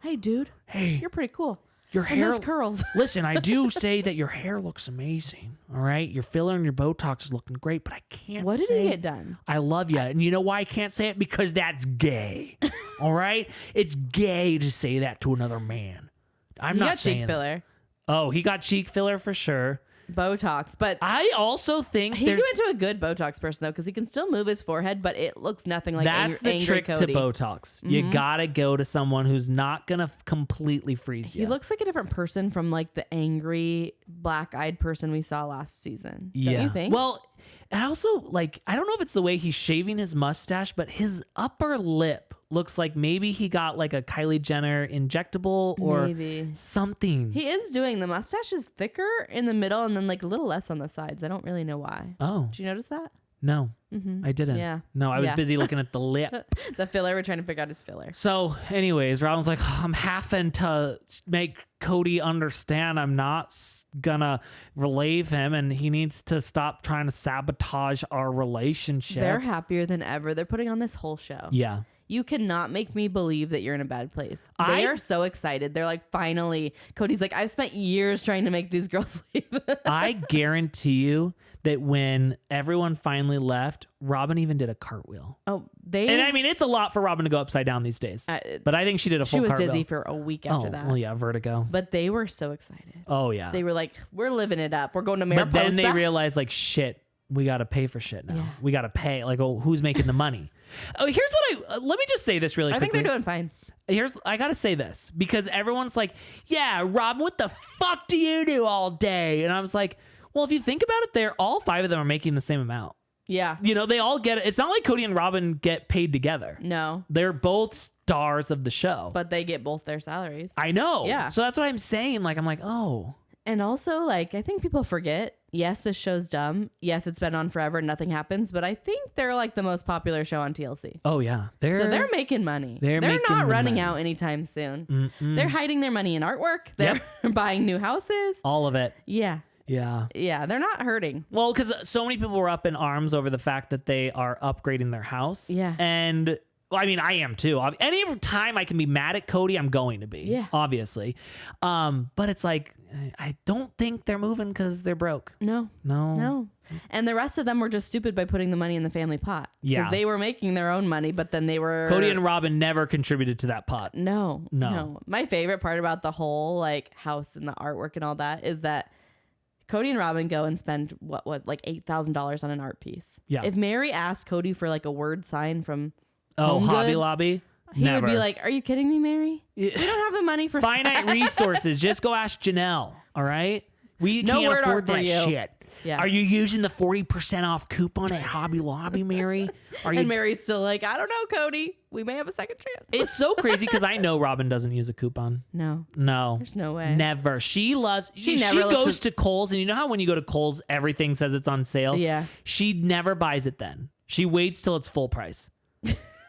Hey, dude. Hey. You're pretty cool. Your And hair. those curls. Listen, I do say that your hair looks amazing. All right. Your filler and your Botox is looking great, but I can't What did say he get done? I love you. And you know why I can't say it? Because that's gay. All right. It's gay to say that to another man. I'm He not got saying cheek that. filler. Oh, he got cheek filler for sure. Botox, but I also think he there's went to a good Botox person though, because he can still move his forehead, but it looks nothing like that's the angry trick Kody. to Botox. You gotta go to someone who's not gonna completely freeze you. He looks like a different person from like the angry black-eyed person we saw last season. Don't you think? Well, and also like I don't know if it's the way he's shaving his mustache, but his upper lip looks like maybe he got like a Kylie Jenner injectable or Maybe. something. He is doing the mustache is thicker in the middle and then like a little less on the sides. I don't really know why. Oh, Did you notice that? no, I didn't. Yeah. No, I was Yeah. busy looking at the lip. The filler, we're trying to figure out his filler. So, anyways, Robyn's like, I'm having to make Kody understand I'm not gonna relieve him and he needs to stop trying to sabotage our relationship. They're happier than ever. They're putting on this whole show. Yeah. You cannot make me believe that you're in a bad place. I- They are so excited. They're like, finally. Cody's like, I've spent years trying to make these girls leave. I guarantee you that when everyone finally left, Robyn even did a cartwheel. Oh, they. And I mean, it's a lot for Robyn to go upside down these days. But I think she did a full She was cartwheel. dizzy for a week after Oh, that. well, yeah, vertigo. But they were so excited. Oh, yeah. They were like, we're living it up. We're going to Mariposa. But then they realized, like, shit, we got to pay for shit now. Yeah. We got to pay. Like, oh, who's making the money? Oh, here's what let me just say this really quickly. I think they're doing fine. I got to say this because everyone's like, yeah, Rob, what the fuck do you do all day? And I was like, well, if you think about it, all 5 of them are making the same amount. Yeah. You know, they all get it. It's not like Kody and Robyn get paid together. No. They're both stars of the show. But they get both their salaries. I know. Yeah. So that's what I'm saying. Like, I'm like, oh. And also, like, I think people forget, yes, this show's dumb. Yes, it's been on forever and nothing happens. But I think they're like the most popular show on TLC. Oh, yeah. So they're making money. They're not running out anytime soon. Mm-mm. They're hiding their money in artwork. They're buying new houses. All of it. Yeah. Yeah. Yeah, they're not hurting. Well, because so many people were up in arms over the fact that they are upgrading their house. Yeah. And well, I mean, I am too. Any time I can be mad at Kody, I'm going to be. Yeah. Obviously. But it's like, I don't think they're moving because they're broke. No. And the rest of them were just stupid by putting the money in the family pot. Yeah. Because they were making their own money, but then they were... Kody and Robyn never contributed to that pot. No. My favorite part about the whole like house and the artwork and all that is that Kody and Robyn go and spend like $8,000 on an art piece. Yeah. If Meri asked Kody for like a word sign from Hobby Lobby, he would be like, "Are you kidding me, Meri? Yeah. We don't have the money for finite resources. Just go ask Janelle. All right, we No can't word afford art for that you. shit. Yeah. Are you using the 40% off coupon at Hobby Lobby, Meri? And Mary's still like, I don't know, Kody. We may have a second chance. It's so crazy because I know Robyn doesn't use a coupon. No. There's no way. Never. She loves. She never goes to Kohl's, and you know how when you go to Kohl's, everything says it's on sale. Yeah. She never buys it then. She waits till it's full price.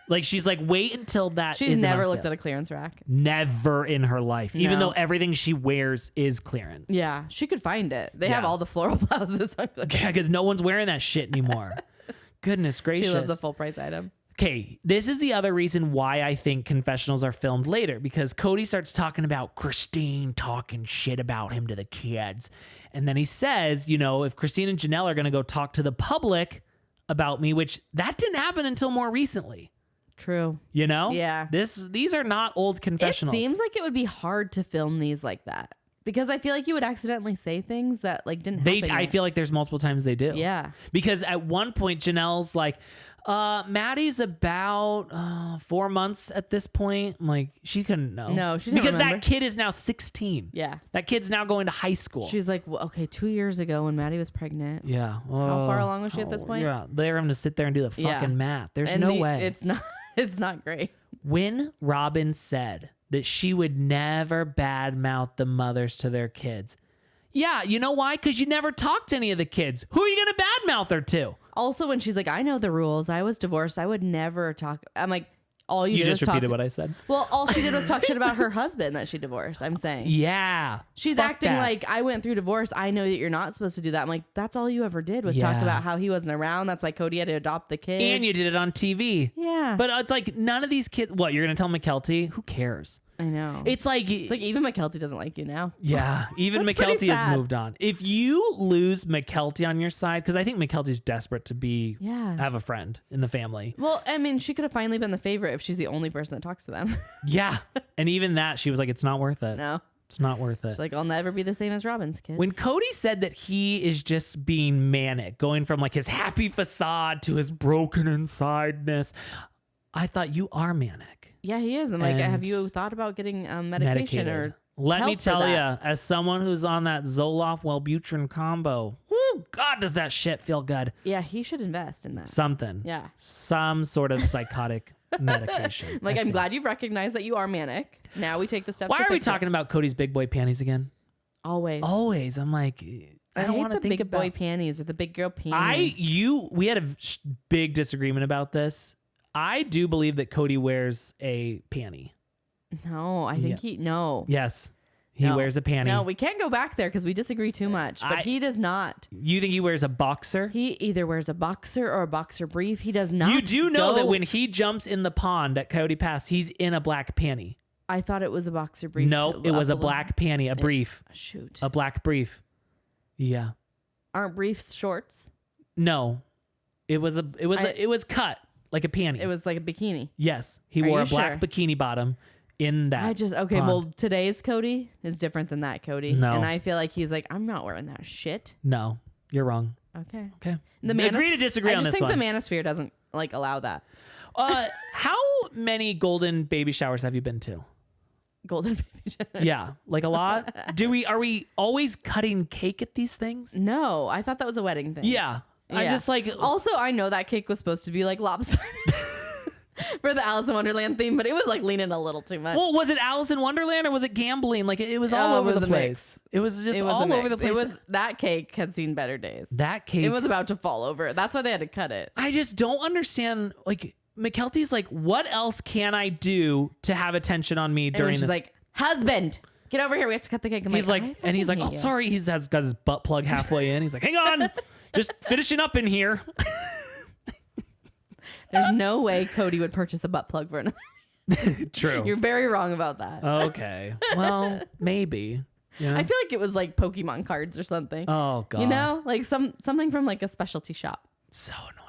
Like she's like, wait until that. She's never looked at a clearance rack. Never in her life, even No. though everything she wears is clearance. Yeah, she could find it. They have all the floral blouses on clearance. Yeah, because no one's wearing that shit anymore. Goodness gracious. She loves a full price item. Okay, this is the other reason why I think confessionals are filmed later, because Kody starts talking about Christine talking shit about him to the kids. And then he says, you know, if Christine and Janelle are going to go talk to the public about me, which that didn't happen until more recently. True. You know? Yeah. These are not old confessionals. It seems like it would be hard to film these like that. Because I feel like you would accidentally say things that like didn't happen. I feel like there's multiple times they do. Yeah. Because at one point Janelle's like, Maddie's about 4 months at this point. I'm like, she couldn't know. No, she didn't Because remember. that kid is now 16. Yeah. That kid's now going to high school. She's like, well, okay, 2 years ago when Maddie was pregnant. Yeah. How far along was she at this point? Yeah. They're having to sit there and do the fucking Yeah. math. There's no way. It's not great. When Robyn said that she would never badmouth the mothers to their kids. Yeah, you know why? Because you never talked to any of the kids. Who are you going to badmouth her to? Also, when she's like, I know the rules. I was divorced. I would never talk. I'm like, all you did just was repeated talk. what I said. Well, all she did was talk shit about her husband that she divorced. I'm saying. Yeah. She's Fuck acting that. like I went through divorce. I know that you're not supposed to do that. I'm like, that's all you ever did was talk Yeah. about how he wasn't around. That's why Kody had to adopt the kids. And you did it on TV. Yeah. But it's like none of these kids. What, you're going to tell Mykelti? Who cares? I know. It's like even Mykelti doesn't like you now. Yeah, even That's pretty Mykelti has sad. moved on. If you lose Mykelti on your side, because I think Mykelti's desperate to have a friend in the family. Well, I mean, she could have finally been the favorite if she's the only person that talks to them. Yeah, and even that, she was like, it's not worth it. No. It's not worth it. She's like, I'll never be the same as Robyn's kids. When Kody said that he is just being manic, going from like his happy facade to his broken insideness, I thought you are manic. Yeah, he is. I'm like, And have you thought about getting medication Medicated. or Let me help for tell you, that? as someone who's on that Zoloft Wellbutrin combo, whoo, God, does that shit feel good. Yeah, he should invest in that. Something. Yeah. Some sort of psychotic medication. Like, I'm glad you've recognized that you are manic. Now we take the steps. Why to are we fix it. talking about Cody's big boy panties again? Always. Always. I'm like, I don't hate want to the think big about boy panties or the big girl panties. we had a big disagreement about this. I do believe that Kody wears a panty. No, I think no. Yes. He No. wears a panty. No, we can't go back there because we disagree too much. But he does not. You think he wears a boxer? He either wears a boxer or a boxer brief. He does not. You do know go- that when he jumps in the pond at Coyote Pass, he's in a black panty. I thought it was a boxer brief. No, it was a black panty, a brief. Shoot. A black brief. Yeah. Aren't briefs shorts? No. It was cut like a panty. It was like a bikini. Yes. He Are wore you a black sure? bikini bottom in that. Okay, pond. well, today's Cody is different than that Cody. No. And I feel like he's like, I'm not wearing that shit. No, you're wrong. Okay. Agree to disagree on this one. I just think the manosphere doesn't like allow that. How many golden baby showers have you been to? Golden baby shower. Yeah, like a lot. Are we always cutting cake at these things? No, I thought that was a wedding thing. Yeah. I just like. Also, I know that cake was supposed to be like lopsided for the Alice in Wonderland theme, but it was like leaning a little too much. Well, was it Alice in Wonderland or was it gambling? Like it was all over the place. It was just all over the place. That cake had seen better days. That cake. It was about to fall over. That's why they had to cut it. I just don't understand. Like Mykelti's like, what else can I do to have attention on me during this? She's like, husband, get over here. We have to cut the cake. He's like, oh, sorry. He's got his butt plug halfway in. He's like, hang on, just finishing up in here. There's no way Kody would purchase a butt plug for another. True. You're very wrong about that. Okay. Well, maybe. You know? I feel like it was like Pokemon cards or something. Oh God. You know, like something from like a specialty shop. So annoying.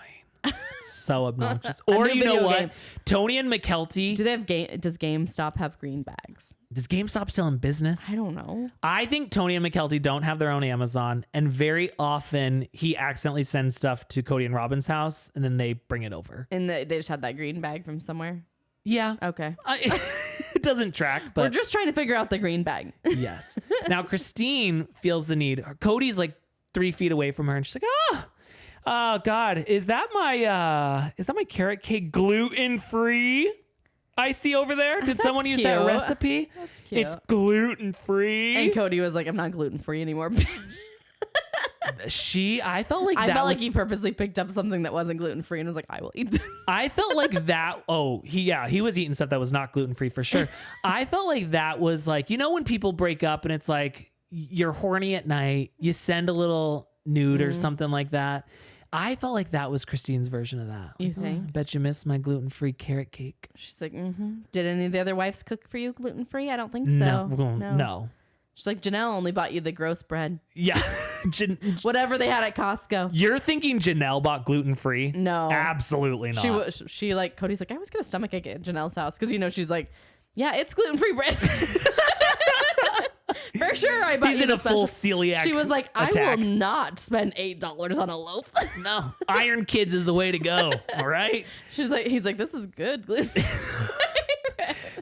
So obnoxious. Or you know what? Game. Tony and Mykelti. Do they have Does GameStop have green bags? Does GameStop still in business? I don't know. I think Tony and Mykelti don't have their own Amazon, and very often he accidentally sends stuff to Kody and Robyn's house, and then they bring it over. And they just had that green bag from somewhere? Yeah. Okay. It doesn't track, but we're just trying to figure out the green bag. Yes. Now Christine feels the need. Cody's like 3 feet away from her, and she's like, oh God, is that my carrot cake gluten-free? I see over there. Did someone use that recipe? That's cute. It's gluten-free. And Kody was like, I'm not gluten-free anymore. I felt like he purposely picked up something that wasn't gluten-free and was like, I will eat this. I felt like that. Oh, he was eating stuff that was not gluten-free for sure. I felt like that was like, you know, when people break up and it's like, you're horny at night, you send a little nude or something like that. I felt like that was Christine's version of that. You think? I bet you missed my gluten-free carrot cake. She's like, Did any of the other wives cook for you gluten-free? I don't think so. No. She's like, Janelle only bought you the gross bread. Yeah. Whatever they had at Costco. You're thinking Janelle bought gluten-free? No. Absolutely not. She like, Cody's like, I was going to stomachache at Janelle's house. Because, you know, she's like, yeah, it's gluten-free bread. For sure, I bought He's in a full celiac. She was like, attack. I will not spend $8 on a loaf. No, Iron Kids is the way to go. All right. He's like, this is good.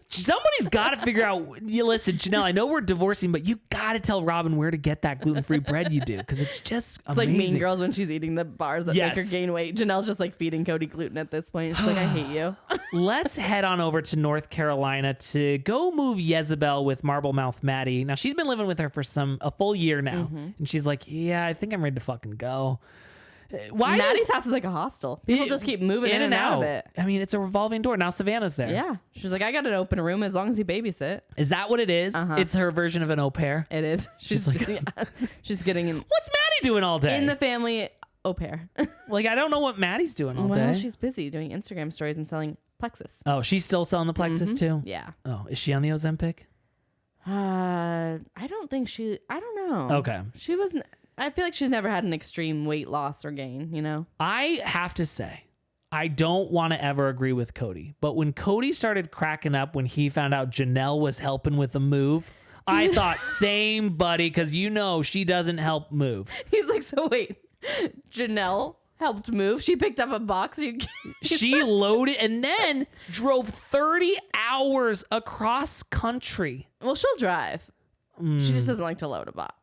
Somebody's got to figure out. Listen, Janelle, I know we're divorcing, but you got to tell Robyn where to get that gluten-free bread you do, because it's just amazing. It's like Mean Girls when she's eating the bars that make her gain weight. Janelle's just like feeding Kody gluten at this point. She's like, I hate you. Let's head on over to North Carolina to go move Jezebel with Marble Mouth Maddie. Now, she's been living with her for a full year now, and she's like, yeah, I think I'm ready to fucking go. Why? Maddie's house is like a hostel. People just keep moving in and out of it. I mean, it's a revolving door. Now Savannah's there. Yeah. She's like, I got to open a room as long as you babysit. Is that what it is? It's her version of an au pair. It is. She's like, she's getting in. What's Maddie doing all day? In the family au pair. Like, I don't know what Maddie's doing all day. Well, she's busy doing Instagram stories and selling Plexus. Oh, she's still selling the Plexus too? Yeah. Oh, is she on the Ozempic? I don't think I don't know. Okay. She wasn't. I feel like she's never had an extreme weight loss or gain, you know? I have to say, I don't want to ever agree with Kody, but when Kody started cracking up when he found out Janelle was helping with the move, I thought, same buddy, because you know she doesn't help move. He's like, so wait, Janelle helped move? She picked up a box? She loaded and then drove 30 hours across country. Well, she'll drive. She just doesn't like to load a box.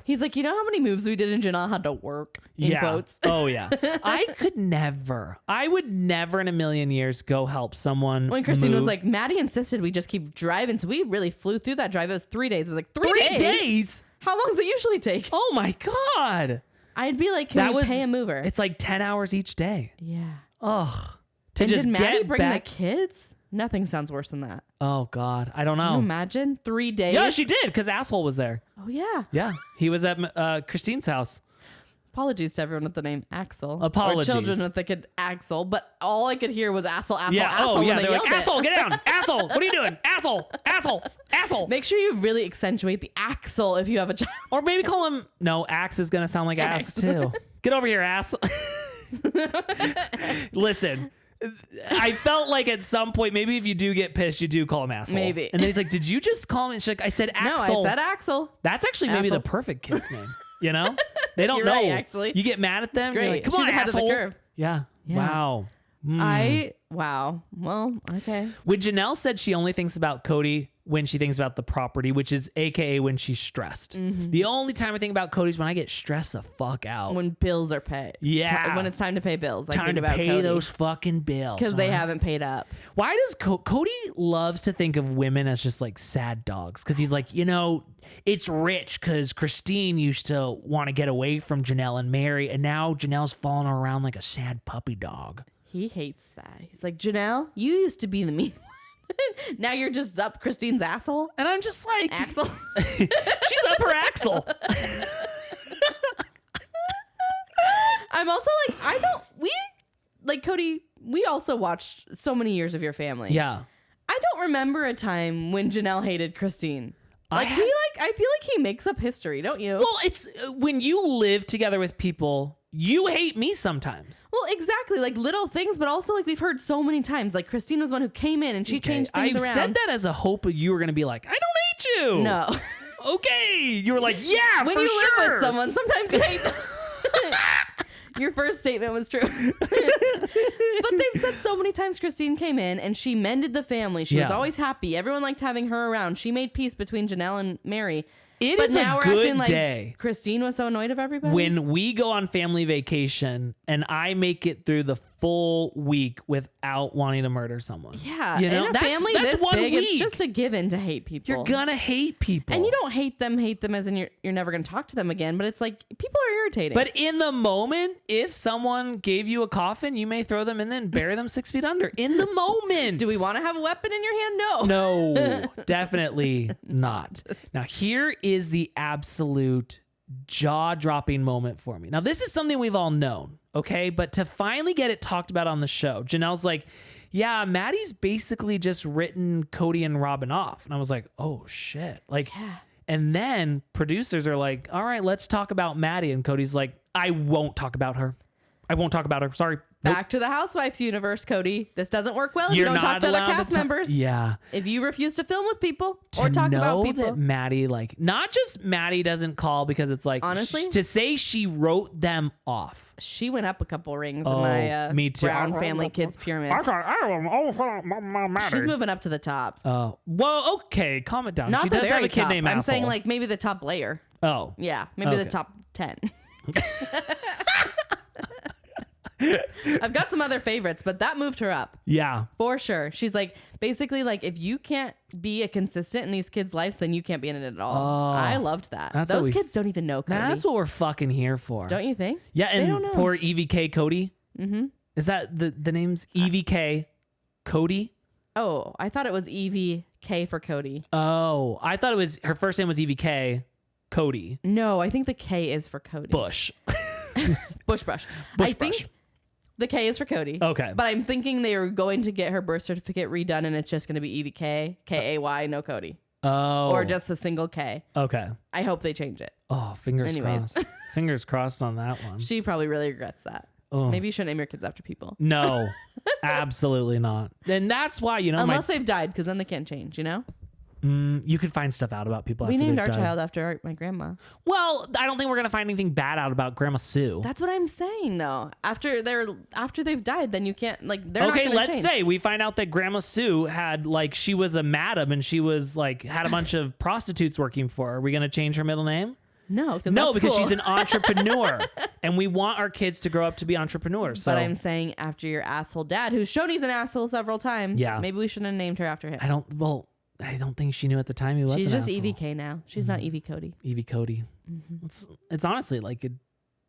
He's like, you know how many moves we did and Janelle had to work? In quotes. Oh, yeah. I would never in a million years go help someone. When Christine move. was like, Maddie insisted we just keep driving. So we really flew through that drive. It was 3 days. It was like, three days? How long does it usually take? Oh, my God. I'd be like, can we pay a mover? It's like 10 hours each day. Yeah. Ugh. Did Maddie bring the kids? Nothing sounds worse than that. Oh, God. I don't know. Can you imagine? 3 days? Yeah, she did, because Asshole was there. Oh, yeah. Yeah. He was at Christine's house. Apologies to everyone with the name Axel. Apologies. Or children with the kid Axel. But all I could hear was asshole. Yeah. Asshole. Oh, yeah. They're like, asshole, get down. Asshole. What are you doing? Asshole. Make sure you really accentuate the Axel if you have a child. Or maybe call him, no, axe is going to sound like ass, too. Get over here, ass. Listen. I felt like at some point, maybe if you do get pissed, you do call him asshole. Maybe. And then he's like, did you just call me? She's like, I said Axel. No, I said Axel. That's actually maybe the perfect kid's name. You know? They don't You're know. right, actually. You get mad at them. great. You're like, come She's on, ahead of the asshole. curve. Yeah. Wow. Wow. Well, okay. When Janelle said she only thinks about Kody when she thinks about the property, which is AKA when she's stressed. The only time I think about Kody is when I get stressed the fuck out. When bills are paid. Yeah. When it's time to pay bills. I Time think to about pay Kody. those fucking bills. Because they haven't paid up. Why does Kody loves to think of women as just like sad dogs? Because he's like, it's rich because Christine used to want to get away from Janelle and Meri, and now Janelle's following her around like a sad puppy dog. He hates that. He's like, Janelle, you used to be the mean one. Now you're just up Christine's asshole. And I'm just like, Axel. she's up her axle. I'm also like, Kody, we also watched so many years of your family. Yeah. I don't remember a time when Janelle hated Christine. I feel like he makes up history, don't you? Well, it's when you live together with people, you hate me sometimes. Well, exactly. Like little things, but also like we've heard so many times. Like Christine was one who came in and she changed things around. I said that as a hope you were going to be like, I don't hate you. No. Okay. You were like, yeah, when for you sure. live with someone, sometimes you hate them. Your first statement was true. But they've said so many times Christine came in and she mended the family. She was always happy. Everyone liked having her around. She made peace between Janelle and Meri. It is a good day. Christine was so annoyed of everybody. When we go on family vacation and I make it through the full week without wanting to murder someone. Yeah. You know, in a that's family that's this 1 big, week. it's just a given to hate people. You're gonna hate people. And you don't hate them as in you're never gonna talk to them again, but it's like people are irritating. But in the moment, if someone gave you a coffin, you may throw them and then bury them 6 feet under. In the moment. Do we want to have a weapon in your hand? No. No, definitely not. Now, here is the absolute jaw-dropping moment for me. Now, this is something we've all known, okay? But to finally get it talked about on the show, Janelle's like, yeah, Maddie's basically just written Kody and Robyn off. And I was like, oh, shit. Like, Yeah. And then producers are like, all right, let's talk about Maddie. And Cody's like, I won't talk about her. I won't talk about her. Sorry. Back to the Housewives universe, Cody. This doesn't work well if you You're don't talk to other allowed cast members. Yeah. If you refuse to film with people To or talk know about people. that Maddie, like, not just Maddie doesn't call because it's like, Honestly? to say she wrote them off. She went up a couple rings in Oh, my me too. Brown family kids pyramid. She's moving up to the top. Oh, well, okay, calm it down. Not She the does very have a kid top. named I'm Asshole. saying like maybe the top layer. Oh. Yeah, maybe the Okay. top 10. I've got some other favorites, but that moved her up Yeah. for sure. She's like, basically like, if you can't be a consistent in these kids' lives, then you can't be in it at all. Oh, I loved that. that's Those what we- kids don't even know Cody. That's what we're fucking here for. Don't you think? Yeah, They and don't know. poor EVK Kody. Mm-hmm. Is that the name's EVK Kody? Oh, I thought it was Evie K for Cody. Oh, I thought it was her first name was EVK Kody No, I think the K is for Cody. Bush. Bush brush. Bush I think brush. the K is for Cody. Okay. But I'm thinking they were going to get her birth certificate redone and it's just going to be EVK, K-A-Y, no Cody. Oh. Or just a single K. Okay. I hope they change it. Oh, fingers Anyways. crossed. Fingers crossed on that one. She probably really regrets that. Oh. Maybe you shouldn't name your kids after people. No, absolutely not. And that's why, Unless they've died, because then they can't change, you know? you could find stuff out about people We after named they've our died. child after my grandma. Well, I don't think we're going to find anything bad out about Grandma Sue. That's what I'm saying, though. After they've died, then you can't, like, they're not Okay, gonna let's change. say we find out that Grandma Sue had, like, she was a madam and she was, like, had a bunch of prostitutes working for her. Are we going to change her middle name? No, No, because cool. she's an entrepreneur. And we want our kids to grow up to be entrepreneurs. So But I'm saying after your asshole dad, who's shown he's an asshole several times, Yeah. maybe we shouldn't have named her after him. I don't think she knew at the time he was She's an just asshole. EVK now. She's not Evie Cody. Evie Cody. Mm-hmm. It's honestly like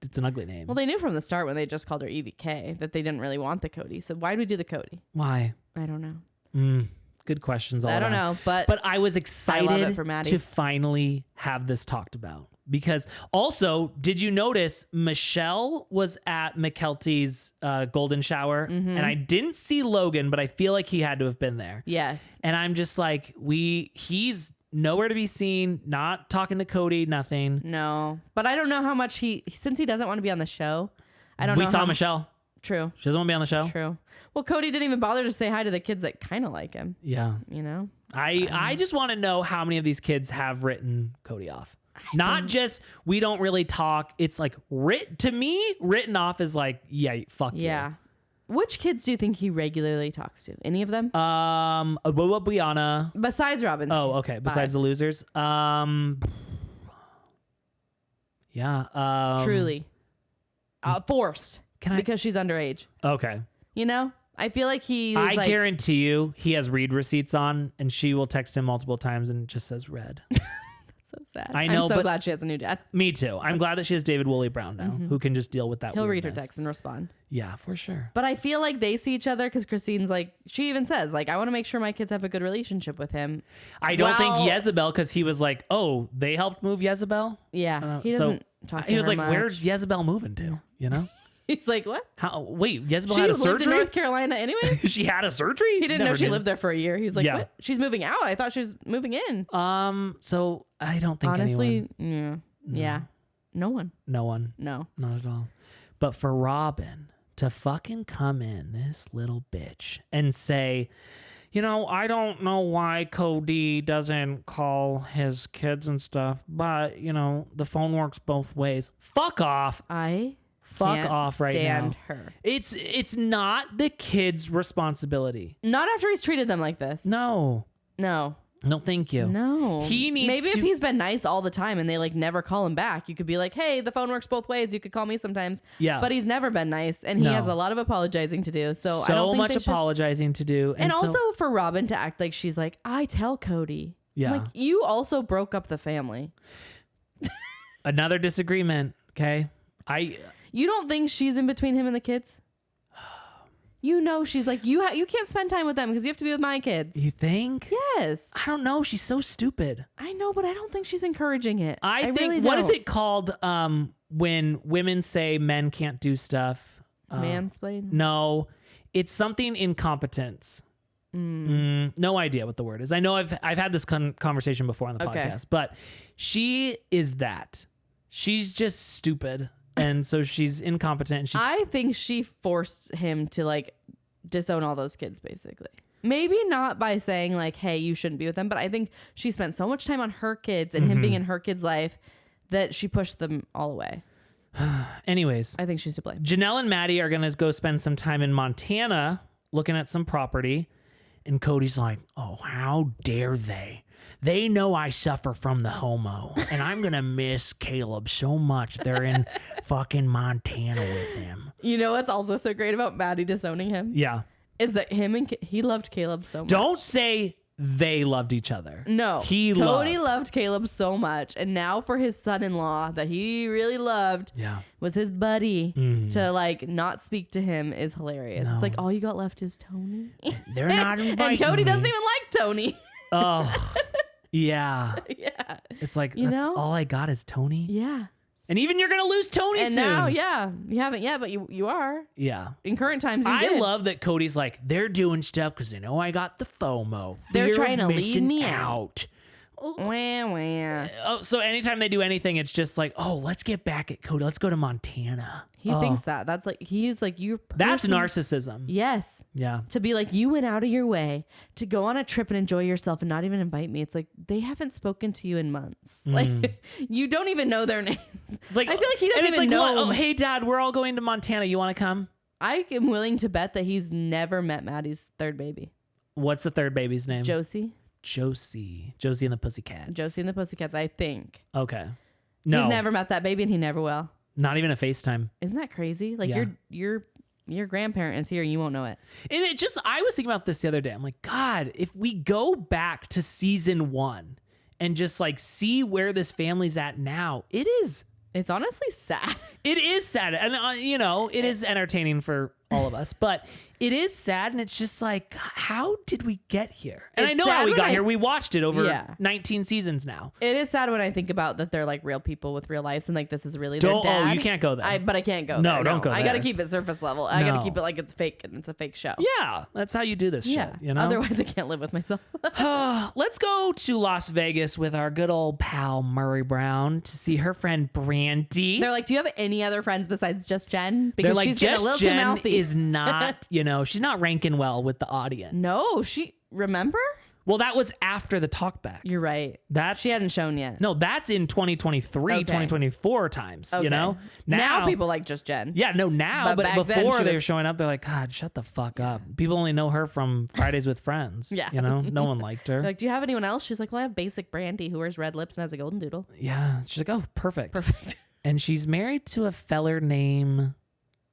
it's an ugly name. Well, they knew from the start when they just called her Evie K that they didn't really want the Cody. So why do we do the Cody? Why? I don't know. Good questions all I don't around. know, but I was I excited love it for Maddie. to finally have this talked about. Because also, did you notice Michelle was at Mykelti's golden shower? Mm-hmm. And I didn't see Logan, but I feel like he had to have been there. yes. And I'm just like, he's nowhere to be seen, not talking to Kody, nothing. No. But I don't know how much since he doesn't want to be on the show, I don't know. We saw how- Michelle. True. She doesn't want to be on the show. True. Well, Kody didn't even bother to say hi to the kids that kind of like him. Yeah. You know? I just want to know how many of these kids have written Kody off. Not just we don't really talk. It's like written off is like, yeah, fuck yeah. Which kids do you think he regularly talks to? Any of them? Brianna. Besides Robyn's. Oh, okay. Besides the losers. Yeah. Truly. Forced. Because she's underage. Okay. You know? I feel like I guarantee you he has read receipts on and she will text him multiple times and it just says read. So sad. I know, I'm so glad she has a new dad. Me too. I'm glad that she has David Woolley Brown now, who can just deal with that. He'll weirdness. read her text and respond. Yeah, for sure. But I feel like they see each other because Christine's like, she even says, like, I want to make sure my kids have a good relationship with him. I don't think Jezebel, because he was like, oh, they helped move Jezebel? Yeah. He doesn't talk to her. He was like, much. where's Jezebel moving to? You know? He's like, what? How? Wait, Jezebel had a surgery? She lived in North Carolina anyway? She had a surgery? He didn't know she lived there for a year. He's like, Yeah. what? She's moving out? I thought she was moving in. So I don't think honestly, anyone. yeah. No one. No one. No. Not at all. But for Robyn to fucking come in, this little bitch, and say, you know, I don't know why Kody doesn't call his kids and stuff, but, you know, the phone works both ways. Fuck off. Fuck off right now. Her. It's not the kid's responsibility. Not after he's treated them like this. No, thank you. No. He needs Maybe to... if he's been nice all the time and they like never call him back, you could be like, hey, the phone works both ways. You could call me sometimes. Yeah. But he's never been nice and he has a lot of apologizing to do. So I don't think much they should... apologizing to do. And also for Robyn to act like she's like, I tell Kody. Yeah. Like, you also broke up the family. Another disagreement. Okay. You don't think she's in between him and the kids? You know, she's like, you can't spend time with them because you have to be with my kids. You think? Yes. I don't know. She's so stupid. I know, but I don't think she's encouraging it. I think, really what don't. is it called when women say men can't do stuff? Mansplain? No, it's something incompetence. No idea what the word is. I know I've had this conversation before on the podcast, but she is that. She's just stupid. And so she's incompetent. I think she forced him to like disown all those kids, basically. Maybe not by saying like, hey, you shouldn't be with them. But I think she spent so much time on her kids and him being in her kids' life that she pushed them all away. Anyways, I think she's to blame. Janelle and Maddie are going to go spend some time in Montana looking at some property. And Cody's like, oh, how dare they? They know I suffer from the homo, and I'm going to miss Caleb so much. They're in fucking Montana with him. You know what's also so great about Maddie disowning him? Yeah. Is that he loved Caleb so much. Don't say they loved each other. No. Cody loved Caleb so much. And now for his son-in-law that he really loved was his buddy to like not speak to him is hilarious. No. It's like all you got left is Tony. They're not inviting And Kody doesn't even like Tony. Oh. Yeah. Yeah. It's like, that's all I got is Tony. Yeah. And even you're going to lose Tony and soon. Now, you haven't yet, but you are. Yeah. In current times, I love that Cody's like, they're doing stuff because they know I got the FOMO. They're trying to lead me out. Wah, wah. Oh, so anytime they do anything, it's just like, oh, let's get back at Kody. Let's go to Montana. He thinks that. That's like, he's like, you're That's narcissism. Yes. Yeah. To be like, you went out of your way to go on a trip and enjoy yourself and not even invite me. It's like, they haven't spoken to you in months. Like, you don't even know their names. It's like, I feel like he doesn't even know. Oh, hey, Dad, we're all going to Montana. You want to come? I am willing to bet that he's never met Maddie's third baby. What's the third baby's name? Josie and the Pussycats. Josie and the Pussycats, I think. Okay. No. He's never met that baby and he never will. Not even a FaceTime. Isn't that crazy? Like your grandparent is here and you won't know it. And it just, I was thinking about this the other day. I'm like, God, if we go back to season 1 and just like see where this family's at now, it's honestly sad. It is sad. And, it is entertaining for all of us. But it is sad, and it's just like, how did we get here? And It's I know sad how we when got here. We watched it over 19 seasons now. It is sad when I think about that they're like real people with real lives and like this is really their dad. Oh, you can't go there. But I can't go No, there. don't go I got to there. keep it surface level. I got to keep it like it's fake and it's a fake show. Yeah, that's how you do this shit, you know? Otherwise, I can't live with myself. Let's go to Las Vegas with our good old pal Meri Brown to see her friend Brandi. They're like, do you have any other friends besides just Jen? They're like, she's getting a little just too Jen mouthy. is not, she's not ranking well with the audience. No, remember? Well, that was after the talkback. You're right. She hadn't shown yet. No, that's in 2023, 2024 times, Okay. Now people like just Jen. Yeah, no, now, but back then before she they were was- showing up, they're like, God, shut the fuck up. People only know her from Fridays with Friends. Yeah. No one liked her. They're like, do you have anyone else? She's like, well, I have basic Brandi who wears red lips and has a golden doodle. Yeah. She's like, oh, perfect. Perfect. And she's married to a feller named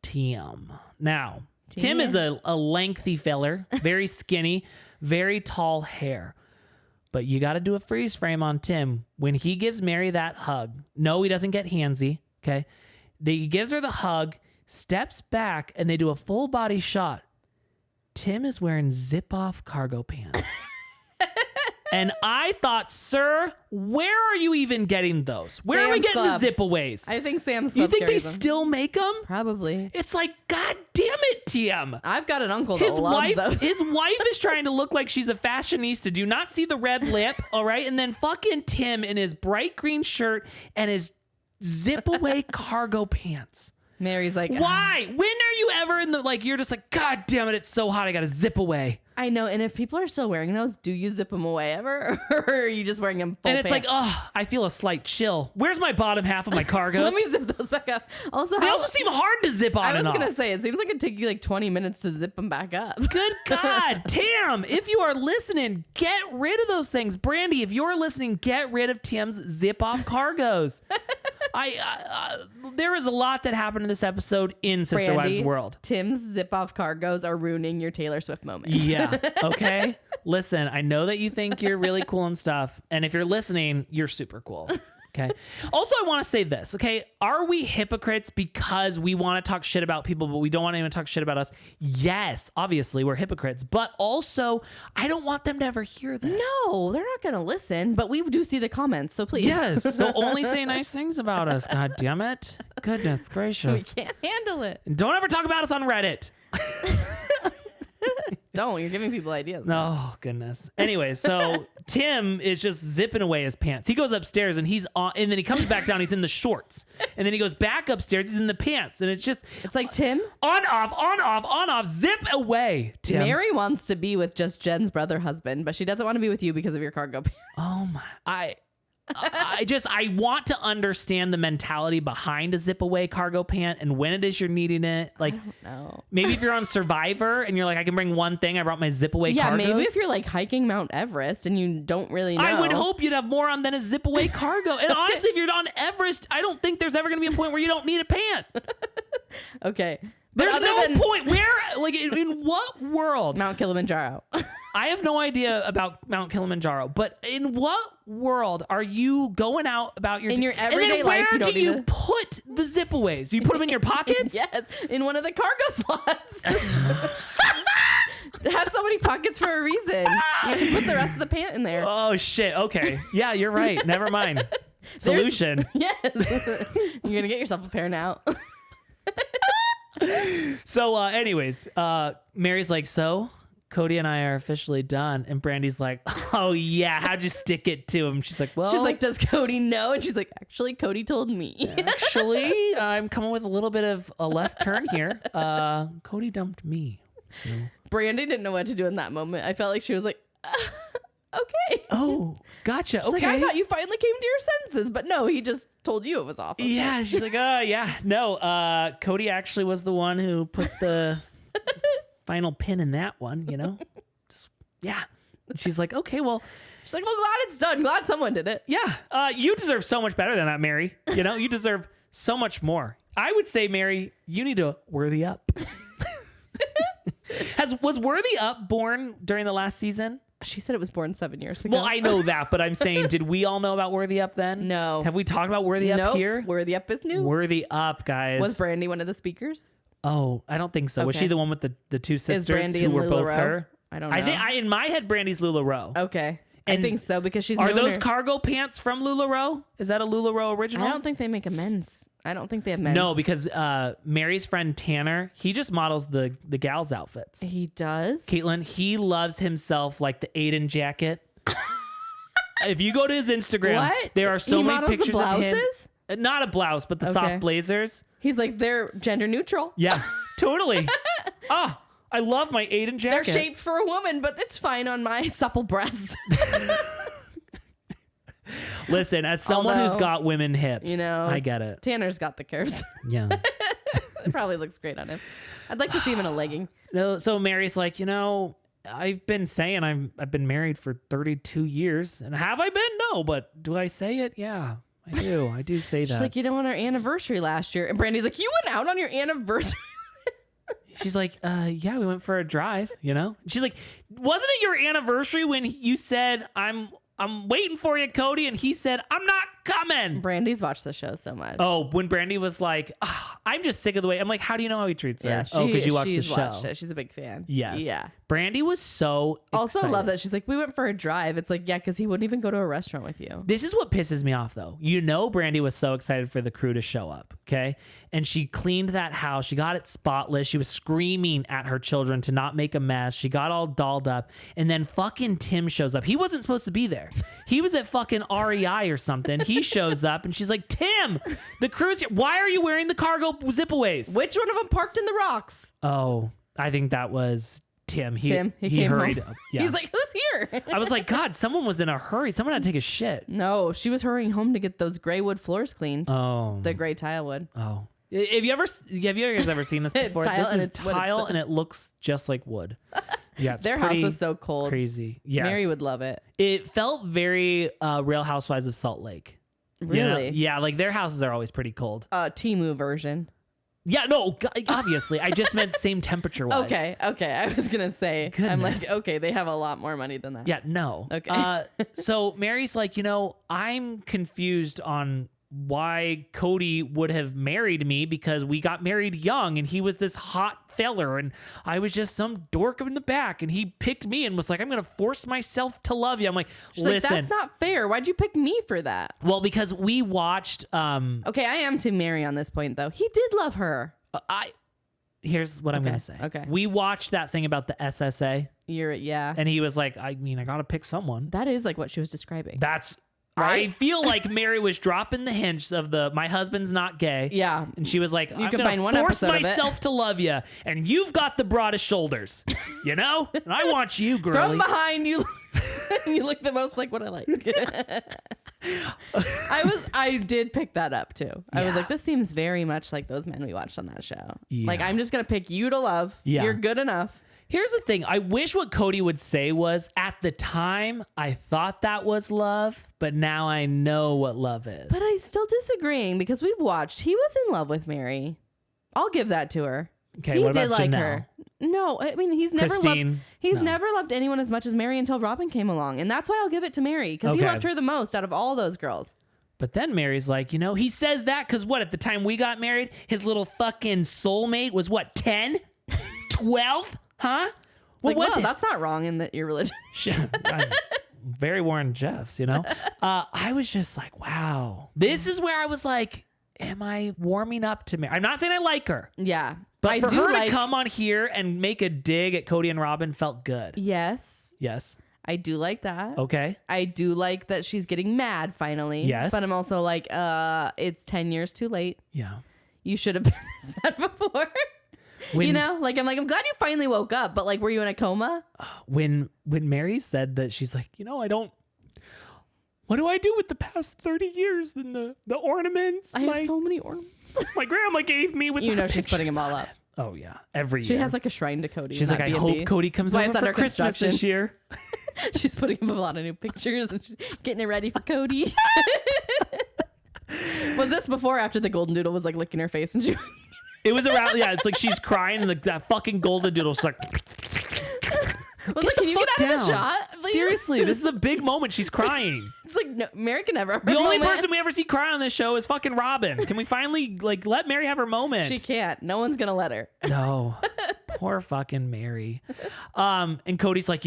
Tim. Now, Tim is a lengthy feller, very skinny, very tall hair. But you got to do a freeze frame on Tim. When he gives Meri that hug, no, he doesn't get handsy, okay? He gives her the hug, steps back, and they do a full body shot. Tim is wearing zip-off cargo pants. And I thought, sir, where are you even getting those? Where are we Sam's getting Club. the zip-aways? I think Sam's You Club think they carries them. still make them? Probably. It's like, God damn it, Tim. I've got an uncle that loves those. His wife is trying to look like she's a fashionista. Do you not see the red lip? All right. And then fucking Tim in his bright green shirt and his zip away cargo pants. Mary's like, Why? When are you ever in the, like, you're just like, God damn it, it's so hot, I gotta zip away. I know. And if people are still wearing those, do you zip them away ever? Or are you just wearing them full And it's pants? like, oh, I feel a slight chill. Where's my bottom half of my cargos? Let me zip those back up. Also, They also seem hard to zip on I was and off. going to say, it seems like it'd take you like 20 minutes to zip them back up. Good God, Tim, if you are listening, get rid of those things. Brandi, if you're listening, get rid of Tim's zip-off cargos. There is a lot that happened in this episode in Sister Wives World. Tim's zip-off cargos are ruining your Taylor Swift moment. Yeah, okay? Listen, I know that you think you're really cool and stuff, and if you're listening, you're super cool. Okay. Also, I want to say this, okay? Are we hypocrites because we want to talk shit about people, but we don't want anyone to talk shit about us? Yes, obviously, we're hypocrites. But also, I don't want them to ever hear this. No, they're not going to listen, but we do see the comments, so please. Yes, so only say nice things about us. God damn it. Goodness gracious. We can't handle it. And don't ever talk about us on Reddit. Don't. You're giving people ideas. Oh, goodness. Anyway, so Tim is just zipping away his pants. He goes upstairs and he's on, and then he comes back down. He's in the shorts. And then he goes back upstairs. He's in the pants. And it's just It's like, Tim, on, off, zip away, Tim. Meri wants to be with just Jen's brother husband, but she doesn't want to be with you because of your cargo pants. Oh, my. I want to understand the mentality behind a zip away cargo pant and when it is you're needing it. Like, No. maybe if you're on Survivor and you're like, I can bring one thing. I brought my zip away Yeah, cargos. maybe if you're like hiking Mount Everest and you don't really know. I would hope you'd have more on than a zip away cargo. And honestly, if you're on Everest, I don't think there's ever going to be a point where you don't need a pant. Okay. But There's other no than point. Where, like, in what world? Mount Kilimanjaro. I have no idea about Mount Kilimanjaro, but in what world are you going out about your In your and everyday then life, where you don't do you need a- put the zip-aways? You put them in your pockets? Yes, in one of the cargo slots. Have so many pockets for a reason. You can put the rest of the pant in there. Oh, shit. Okay. Yeah, you're right. Never mind. Solution. Yes. You're going to get yourself a pair now. So, anyways, Mary's like, so Kody and I are officially done. And Brandi's like, oh, yeah. How'd you stick it to him? She's like, well. She's like, does Kody know? And she's like, actually, Kody told me. Actually, I'm coming with a little bit of a left turn here. Kody dumped me. So. Brandi didn't know what to do in that moment. I felt like she was like, okay. Oh, gotcha. She's Okay. like, I thought you finally came to your senses. But no, he just told you it was awful. Yeah, she's like, oh, yeah. No, Kody actually was the one who put the final pin in that one, you know? Just, yeah. And she's like, okay, well. She's like, well, glad it's done. Glad someone did it. Yeah, you deserve so much better than that, Meri. You know, you deserve so much more. I would say, Meri, you need to worthy up. Was Worthy Up born during the last season? She said it was born 7 years ago. Well, I know that, but I'm saying, did we all know about Worthy Up then? No. Have we talked about Worthy Up Nope. here? Worthy Up is new. Worthy Up, guys. Was Brandi one of the speakers? Oh, I don't think so. Was Okay. she the one with the two sisters Brandi who and were both LuLaRoe? her? I don't know. I think in my head, Brandy's LuLaRoe. Okay. I And think so because she's Are known those her- cargo pants from LuLaRoe? Is that a LuLaRoe original? I don't think they make a men's. I don't think they have men's. No, because Meri's friend Tanner, he just models the gals' outfits. He does. Caitlin, he loves himself like the Aiden jacket. If you go to his Instagram, What? there are so He many models the pictures of him. blouses? Not a blouse, but the Okay. soft blazers. He's like, they're gender neutral. Yeah, totally. I love my Aiden They're jacket. shaped for a woman, but it's fine on my supple breasts. Listen, as someone who's Although, got women hips, you know, I get it. Tanner's got the curves. Yeah. It probably looks great on him. I'd like to see him in a legging. No, so Meri's like, I've been saying I've been married for 32 years. And have I been? No, but do I say it? Yeah, I do. I do say that. She's like, on our anniversary last year. And Brandy's like, you went out on your anniversary? She's like, yeah, we went for a drive, She's like, wasn't it your anniversary when you said, I'm waiting for you, Kody? And he said, I'm not coming. Brandy's watched the show so much. Oh, when Brandi was like, I'm just sick of the way. I'm like, how do you know how he treats her? Yeah, Because you watched the she's show. watched it. She's a big fan. Yes. Yeah. Brandi was so Also excited. love that she's like, we went for a drive. It's like, yeah, because he wouldn't even go to a restaurant with you. This is what pisses me off, though. Brandi was so excited for the crew to show up, okay? And she cleaned that house. She got it spotless. She was screaming at her children to not make a mess. She got all dolled up. And then fucking Tim shows up. He wasn't supposed to be there. He was at fucking REI or something. He shows up and she's like, Tim, the crew's here. Why are you wearing the cargo zip-aways? Which one of them parked in the rocks? Oh, I think that was Tim. He came hurried home. up. Yeah. He's like, who's here? I was like, God, someone was in a hurry. Someone had to take a shit. No, she was hurrying home to get those gray wood floors cleaned. Oh. The gray tile wood. Oh. Have you guys ever seen this It's before? tile This and is it's wood. tile and it looks just like wood. Yeah, it's Their house pretty is so cold. crazy. Yes. Meri would love it. It felt very Real Housewives of Salt Lake. Really? Yeah, like their houses are always pretty cold. Timu version. Yeah, no, obviously. I just meant same temperature wise. Okay. I was going to say, I'm like, Goodness. okay, they have a lot more money than that. Yeah, no. Okay. So Meri's like, I'm confused on why Kody would have married me because we got married young and he was this hot feller and I was just some dork in the back and he picked me and was like, I'm going to force myself to love you. I'm like, She's like, listen. that's not fair. Why'd you pick me for that? Well, because we watched. Okay, I am Team Meri on this point, though. He did love her. Here's what I'm going to say. Okay. We watched that thing about the SSA Yeah. and he was like, I got to pick someone. That is like what she was describing. That's. I Right? feel like Meri was dropping the hints of my husband's not gay. Yeah. And she was like, I'm can going find one to force episode of it. myself to love you. And you've got the broadest shoulders, And I want you, girly. From behind you, you look the most like what I like. I did pick that up too. I was Yeah. like, this seems very much like those men we watched on that show. Yeah. Like, I'm just going to pick you to love. Yeah. You're good enough. Here's the thing. I wish what Kody would say was, at the time, I thought that was love, but now I know what love is. But I'm still disagreeing because we've watched. He was in love with Meri. I'll give that to her. Okay, He what did about like Janelle? her. No, I mean, he's never Christine? loved. He's No. never loved anyone as much as Meri until Robyn came along, and that's why I'll give it to Meri because he Okay. loved her the most out of all those girls. But then Mary's like, he says that because what, at the time we got married, his little fucking soulmate was what, 10? 12? Huh? What Like, was no, it? that's not wrong in your religion. I'm very Warren Jeffs, I was just like, wow. This is where I was like, am I warming up to Meri? I'm not saying I like her. Yeah, But I for do her like. to come on here and make a dig at Kody and Robyn felt good. Yes, Yes. I do like that. Okay. I do like that she's getting mad finally. Yes. But I'm also like, it's 10 years too late. Yeah. You should have been this mad before. When, I'm glad you finally woke up, but like, were you in a coma? when Meri said that, she's like, what do I do with the past 30 years? Then the ornaments I have so many ornaments. my grandma gave me with her she's putting pictures them all on up. it. Oh yeah, every year. She has like a shrine to Kody. She's like, I hope Kody comes Why over it's for under Christmas construction. this year. She's putting up a lot of new pictures and she's getting it ready for Kody. Was this before or after the golden doodle was like licking her face and she It was around, yeah. It's like she's crying and that fucking golden doodle's like, was like, can you get out of the shot? Please? seriously, this is a big moment. She's crying. It's like, no, Meri can have her The only moment. person we ever see cry on this show is fucking Robyn. Can we finally let Meri have her moment? She can't. No one's gonna let her. No. Poor fucking Meri. And Kody's like,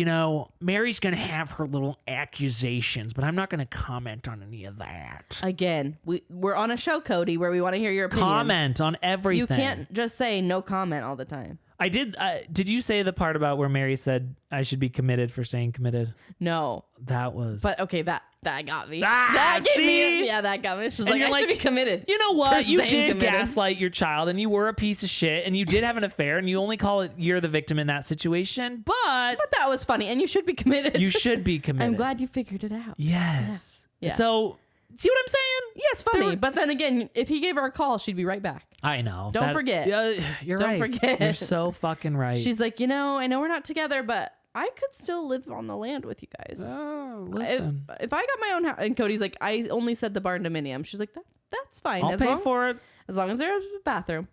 Meri's gonna have her little accusations, but I'm not gonna comment on any of that. Again, we're on a show, Kody, where we want to hear your opinions. Comment on everything. You can't just say no comment all the time. I did. Did you say the part about where Meri said I should be committed for staying committed? No. That was. But okay, that got me. Ah, that gave see? me. Yeah, that got me. She's And like, you're I should be committed. You know what? for You staying did committed. gaslight your child, and you were a piece of shit, and you did have an affair, and you only call it you're the victim in that situation. But that was funny, and you should be committed. you should be committed. I'm glad you figured it out. Yes. Yeah. So, see what I'm saying? Yes, funny. But then again, if he gave her a call, she'd be right back. I know. Don't forget. Yeah, you're Don't right. forget. You're so fucking right. She's like, I know we're not together, but I could still live on the land with you guys. Oh, listen. If I got my own house, and Cody's like, I only said the barn dominium. She's like, that's fine. I'll pay for it. As long as there's a bathroom.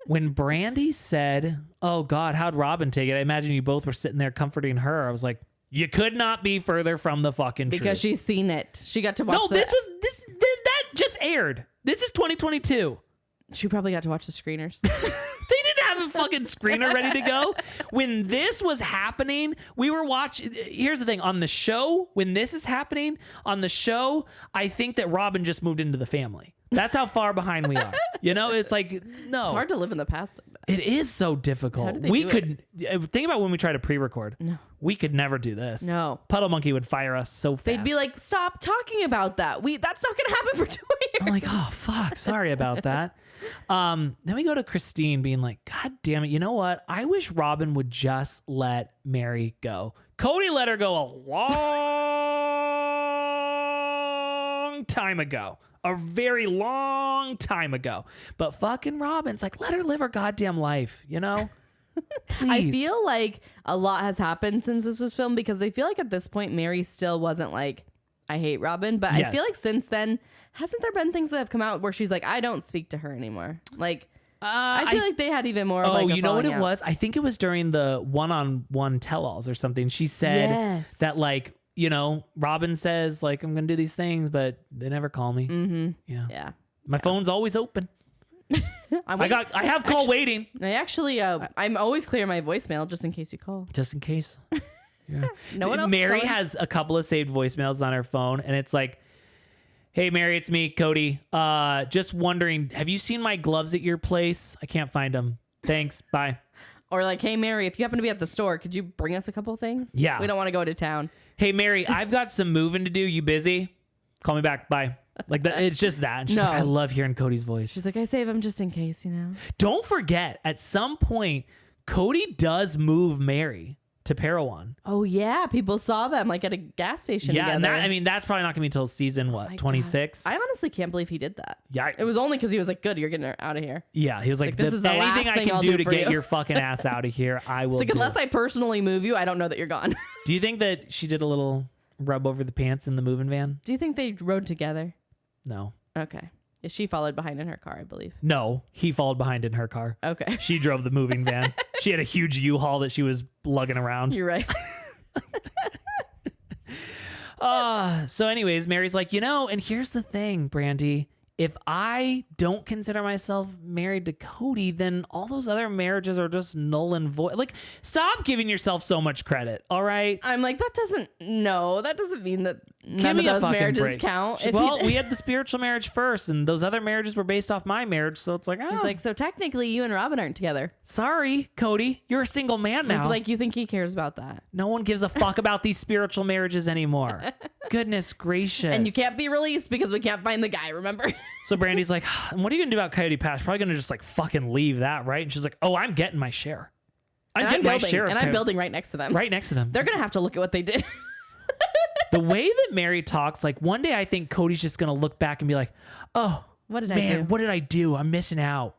When Brandi said, "Oh God, how'd Robyn take it?" I imagine you both were sitting there comforting her. I was like, "You could not be further from the fucking truth." Because she's seen it. She got to watch. No, that just aired. This is 2022. She probably got to watch the screeners. They didn't have a fucking screener ready to go. When this was happening, we were watching. Here's the thing. On the show, when this is happening, on the show, I think that Robyn just moved into the family. That's how far behind we are. It's like, no. It's hard to live in the past like that. It is so difficult. How do they We do could think about when we try to pre-record. No. We could never do this. No. Puddle Monkey would fire us so fast. They'd be like, stop talking about that. That's not going to happen for 2 years. I'm like, oh fuck, sorry about that. Then we go to Christine being like, God damn it, you know what? I wish Robyn would just let Meri go. Kody let her go a long time ago. A very long time ago. But fucking Robyn's like, let her live her goddamn life, Please. I feel like a lot has happened since this was filmed because I feel like at this point, Meri still wasn't like, I hate Robyn. But Yes. I feel like since then, hasn't there been things that have come out where she's like, I don't speak to her anymore? Like, I feel like they had even more. Oh, like a you know what it falling out. was? I think it was during the one-on-one tell-alls or something. She said that Robyn says like, I'm going to do these things, but they never call me. Mm-hmm. Yeah. My phone's always open. I have call waiting. I actually, I'm always clear my voicemail just in case you call. Just in case. Yeah. No one else. Meri calling? has a couple of saved voicemails on her phone, and it's like, hey, Meri, it's me, Kody. Just wondering, have you seen my gloves at your place? I can't find them. Thanks. Bye. Or like, hey, Meri, if you happen to be at the store, could you bring us a couple things? Yeah. We don't want to go to town. Hey, Meri, I've got some moving to do. You busy? Call me back. Bye. Like that. It's just that. And she's like, I love hearing Cody's voice. She's like, I save them just in case, Don't forget, at some point, Kody does move Meri to Parowan. Oh, yeah. People saw them like at a gas station Yeah, together. and that's probably not going to be until season, 26? I honestly can't believe he did that. Yeah. It was only because he was like, good, you're getting her out of here. Yeah, he was like, this is the last anything I thing can I'll do do to for get you." your fucking ass out of here, I will It's like, do. unless I personally move you, I don't know that you're gone. Do you think that she did a little rub over the pants in the moving van? Do you think they rode together? No. Okay. Yeah, she followed behind in her car, I believe. No, he followed behind in her car. Okay. She drove the moving van. She had a huge U-Haul that she was lugging around. You're right. So anyways, Meri's like, and here's the thing, Brandi. If I don't consider myself married to Kody, then all those other marriages are just null and void. Like, stop giving yourself so much credit, all right? I'm like, that doesn't mean that Give none of me a those fucking marriages break. count. We had the spiritual marriage first, and those other marriages were based off my marriage, so it's like, oh. He's like, so technically you and Robyn aren't together. Sorry, Kody. You're a single man now. Like, you think he cares about that? No one gives a fuck about these spiritual marriages anymore. Goodness gracious. And you can't be released because we can't find the guy, remember? So Brandy's like, what are you going to do about Coyote Pass? Probably going to just like fucking leave that, right? And she's like, oh, I'm getting my share. I'm building right next to them. Right next to them. They're going to have to look at what they did. The way that Meri talks, like one day I think Cody's just going to look back and be like, oh, what did I man, do? what did I do? I'm missing out.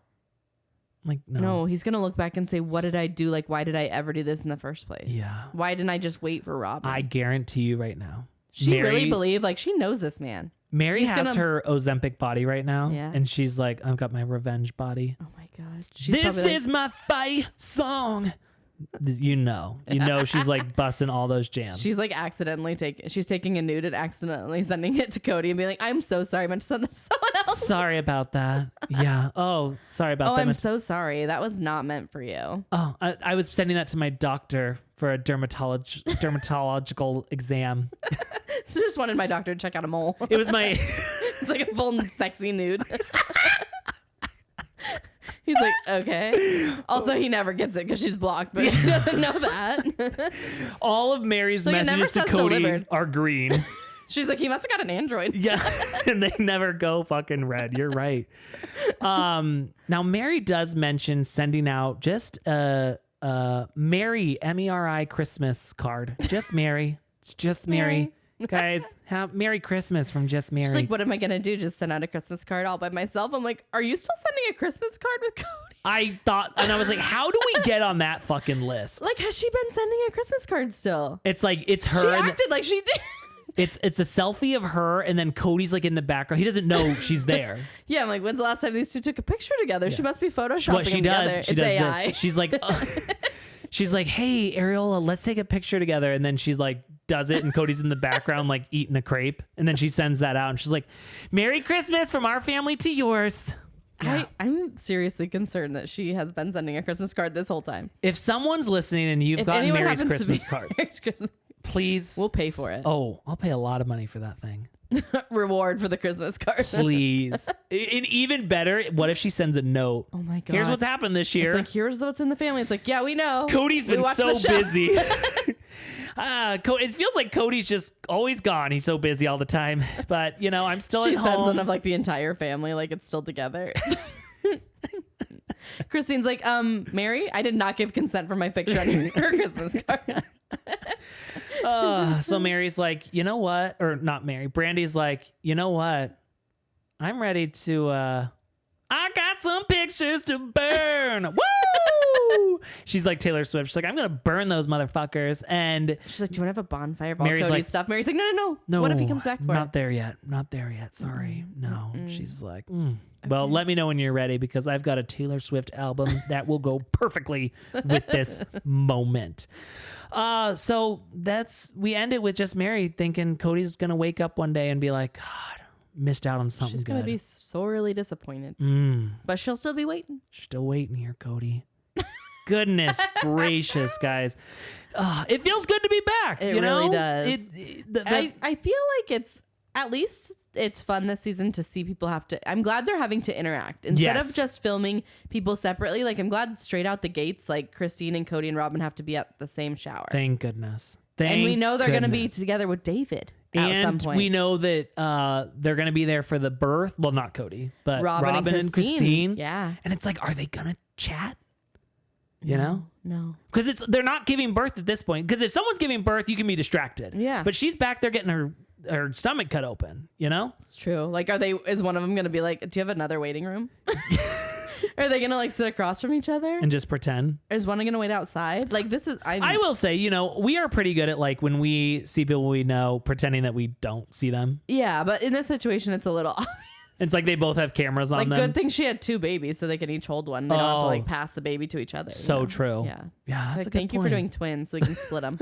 I'm like, No, he's going to look back and say, what did I do? Like, why did I ever do this in the first place? Yeah. Why didn't I just wait for Robyn? I guarantee you right now. She really believed, like, she knows this man. Meri has her Ozempic body right now. Yeah. And she's like, I've got my revenge body. Oh my God. This is my fight song. you know she's like busting all those jams. She's like she's taking a nude and accidentally sending it to Kody and being like, I'm so sorry, I meant to send this to someone else. Sorry about that. Yeah. Oh, sorry about that. I'm so sorry. That was not meant for you. Oh, I was sending that to my doctor for a dermatological exam. So just wanted my doctor to check out a mole. It was my... It's like a full sexy nude. He's like, okay. Also, he never gets it because she's blocked, but she doesn't know that. All of Meri's messages to Kody delivered. are green. She's like, he must have got an Android. Yeah, and they never go fucking red. You're right. Now, Meri does mention sending out just a Meri, Meri Christmas card. Just Meri. It's just Meri. Guys, have Merry Christmas from Just Meri. She's like, what am I going to do? Just send out a Christmas card all by myself? I'm like, are you still sending a Christmas card with Kody? I thought, and I was like, how do we get on that fucking list? Like, has she been sending a Christmas card still? It's like, it's her. She acted like she did. It's a selfie of her, and then Cody's like in the background. He doesn't know she's there. Yeah, I'm like, when's the last time these two took a picture together? Yeah. She must be photoshopping What she does, together. she it's does AI. this. She's like, she's like, hey, Ariola, let's take a picture together. And then she's like, does it, and Cody's in the background like eating a crepe, and then she sends that out, and she's like, Merry Christmas from our family to yours. Yeah. I'm seriously concerned that she has been sending a Christmas card this whole time. If someone's listening and you've gotten Meri's Christmas cards, please, we'll pay for it. Oh, I'll pay a lot of money for that thing. Reward for the Christmas card. Please. And even better, what if she sends a note? Oh my God. Here's what's happened this year. It's like, here's what's in the family. It's like, yeah, we know. Cody's been so busy. It feels like Cody's just always gone. He's so busy all the time. But, I'm still at home. She sends one of like the entire family, like it's still together. Christine's like, Meri, I did not give consent for my picture on her Christmas card. So Meri's like, you know what? Or not Meri. Brandy's like, you know what? I'm ready to, I got some pictures to burn. Woo! She's like Taylor Swift. She's like, I'm going to burn those motherfuckers. And she's like, do you want to have a bonfire of all Meri's Cody's like, stuff? Meri's like, no. What if he comes back for not it? there yet. Not there yet. Sorry. No. She's like, well, let me know when you're ready, because I've got a Taylor Swift album that will go perfectly with this moment. So we end it with just Meri thinking Cody's going to wake up one day and be like, God, missed out on something good. She's going to be sorely disappointed. But she'll still be waiting. Still waiting here, Kody. Goodness gracious, guys. It feels good to be back. It really does. I feel like it's fun this season to see people I'm glad they're having to interact instead of just filming people separately. Like, I'm glad straight out the gates, like Christine and Kody and Robyn have to be at the same shower. Thank goodness. And we know they're going to be together with David at some point. We know that they're going to be there for the birth. Well, not Kody, but Robyn and Christine. Yeah. And it's like, are they going to chat? You know? No. Because they're not giving birth at this point. Because if someone's giving birth, you can be distracted. Yeah. But she's back there getting her stomach cut open, It's true. Like, is one of them going to be like, do you have another waiting room? Are they going to like sit across from each other? And just pretend? Or is one going to wait outside? Like, I will say, we are pretty good at like when we see people we know pretending that we don't see them. Yeah. But in this situation, it's a little obvious. It's like they both have cameras on them. Like, good thing she had two babies so they can each hold one. They don't have to like pass the baby to each other. So true. Yeah. Yeah. That's like, thank you for doing twins so we can split them.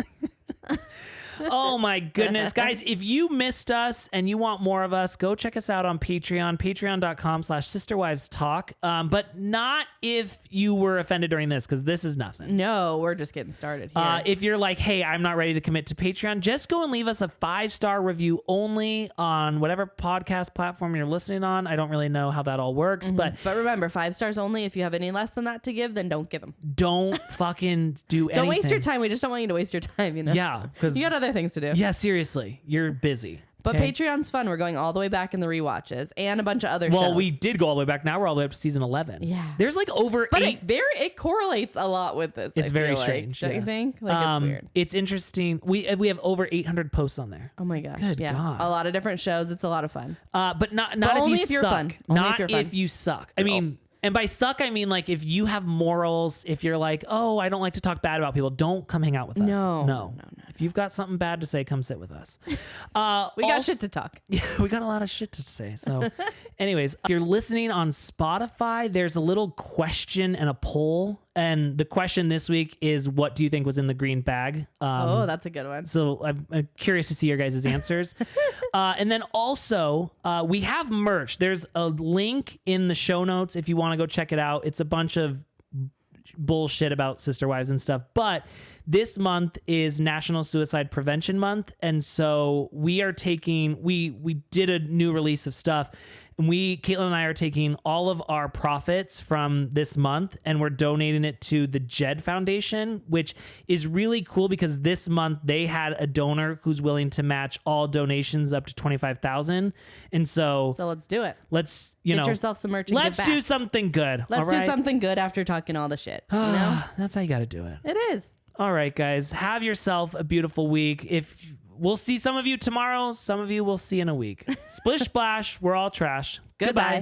Oh my goodness, guys. If you missed us and you want more of us, go check us out on Patreon, patreon.com/sisterwivestalk. But not if you were offended during this, because this is nothing. No, we're just getting started here. If you're like, hey, I'm not ready to commit to Patreon, just go and leave us a 5-star review only on whatever podcast platform you're listening on. I don't really know how that all works, but remember, 5 stars only. If you have any less than that to give, then don't give them. Don't fucking do anything. Don't waste your time. We just don't want you to waste your time, Yeah, because you got other things to do. Yeah, seriously, you're busy. But Patreon's fun. We're going all the way back in the rewatches and a bunch of other shows. Well, we did go all the way back. Now we're all the way up to season 11. Yeah. There's like over 8. It correlates a lot with this. It's very strange. Don't you think? Like, it's weird. It's interesting. We have over 800 posts on there. Oh my gosh. Good God. A lot of different shows. It's a lot of fun. But not only if you you're suck. fun. Only Not if you're fun. if you suck. I mean, and by suck, I mean like if you have morals, if you're like, oh, I don't like to talk bad about people, don't come hang out with us. No. If you've got something bad to say, come sit with us. We got shit to talk. Yeah, we got a lot of shit to say. So anyways, if you're listening on Spotify, there's a little question and a poll And the question this week is, what do you think was in the green bag? That's a good one. So I'm curious to see your guys' answers. And then also, we have merch. There's a link in the show notes if you want to go check it out. It's a bunch of bullshit about sister wives and stuff. But this month is National Suicide Prevention Month. And so we are taking, we did a new release of stuff. And Caitlin and I are taking all of our profits from this month and we're donating it to the Jed Foundation, which is really cool because this month they had a donor who's willing to match all donations up to $25,000. And so let's do it. Let's, get yourself some merch. Let's do something good. Let's do something good after talking all the shit. You know? That's how you got to do it. It is. All right, guys, have yourself a beautiful week. We'll see some of you tomorrow, some of you we'll see in a week. Splish splash, we're all trash. Goodbye.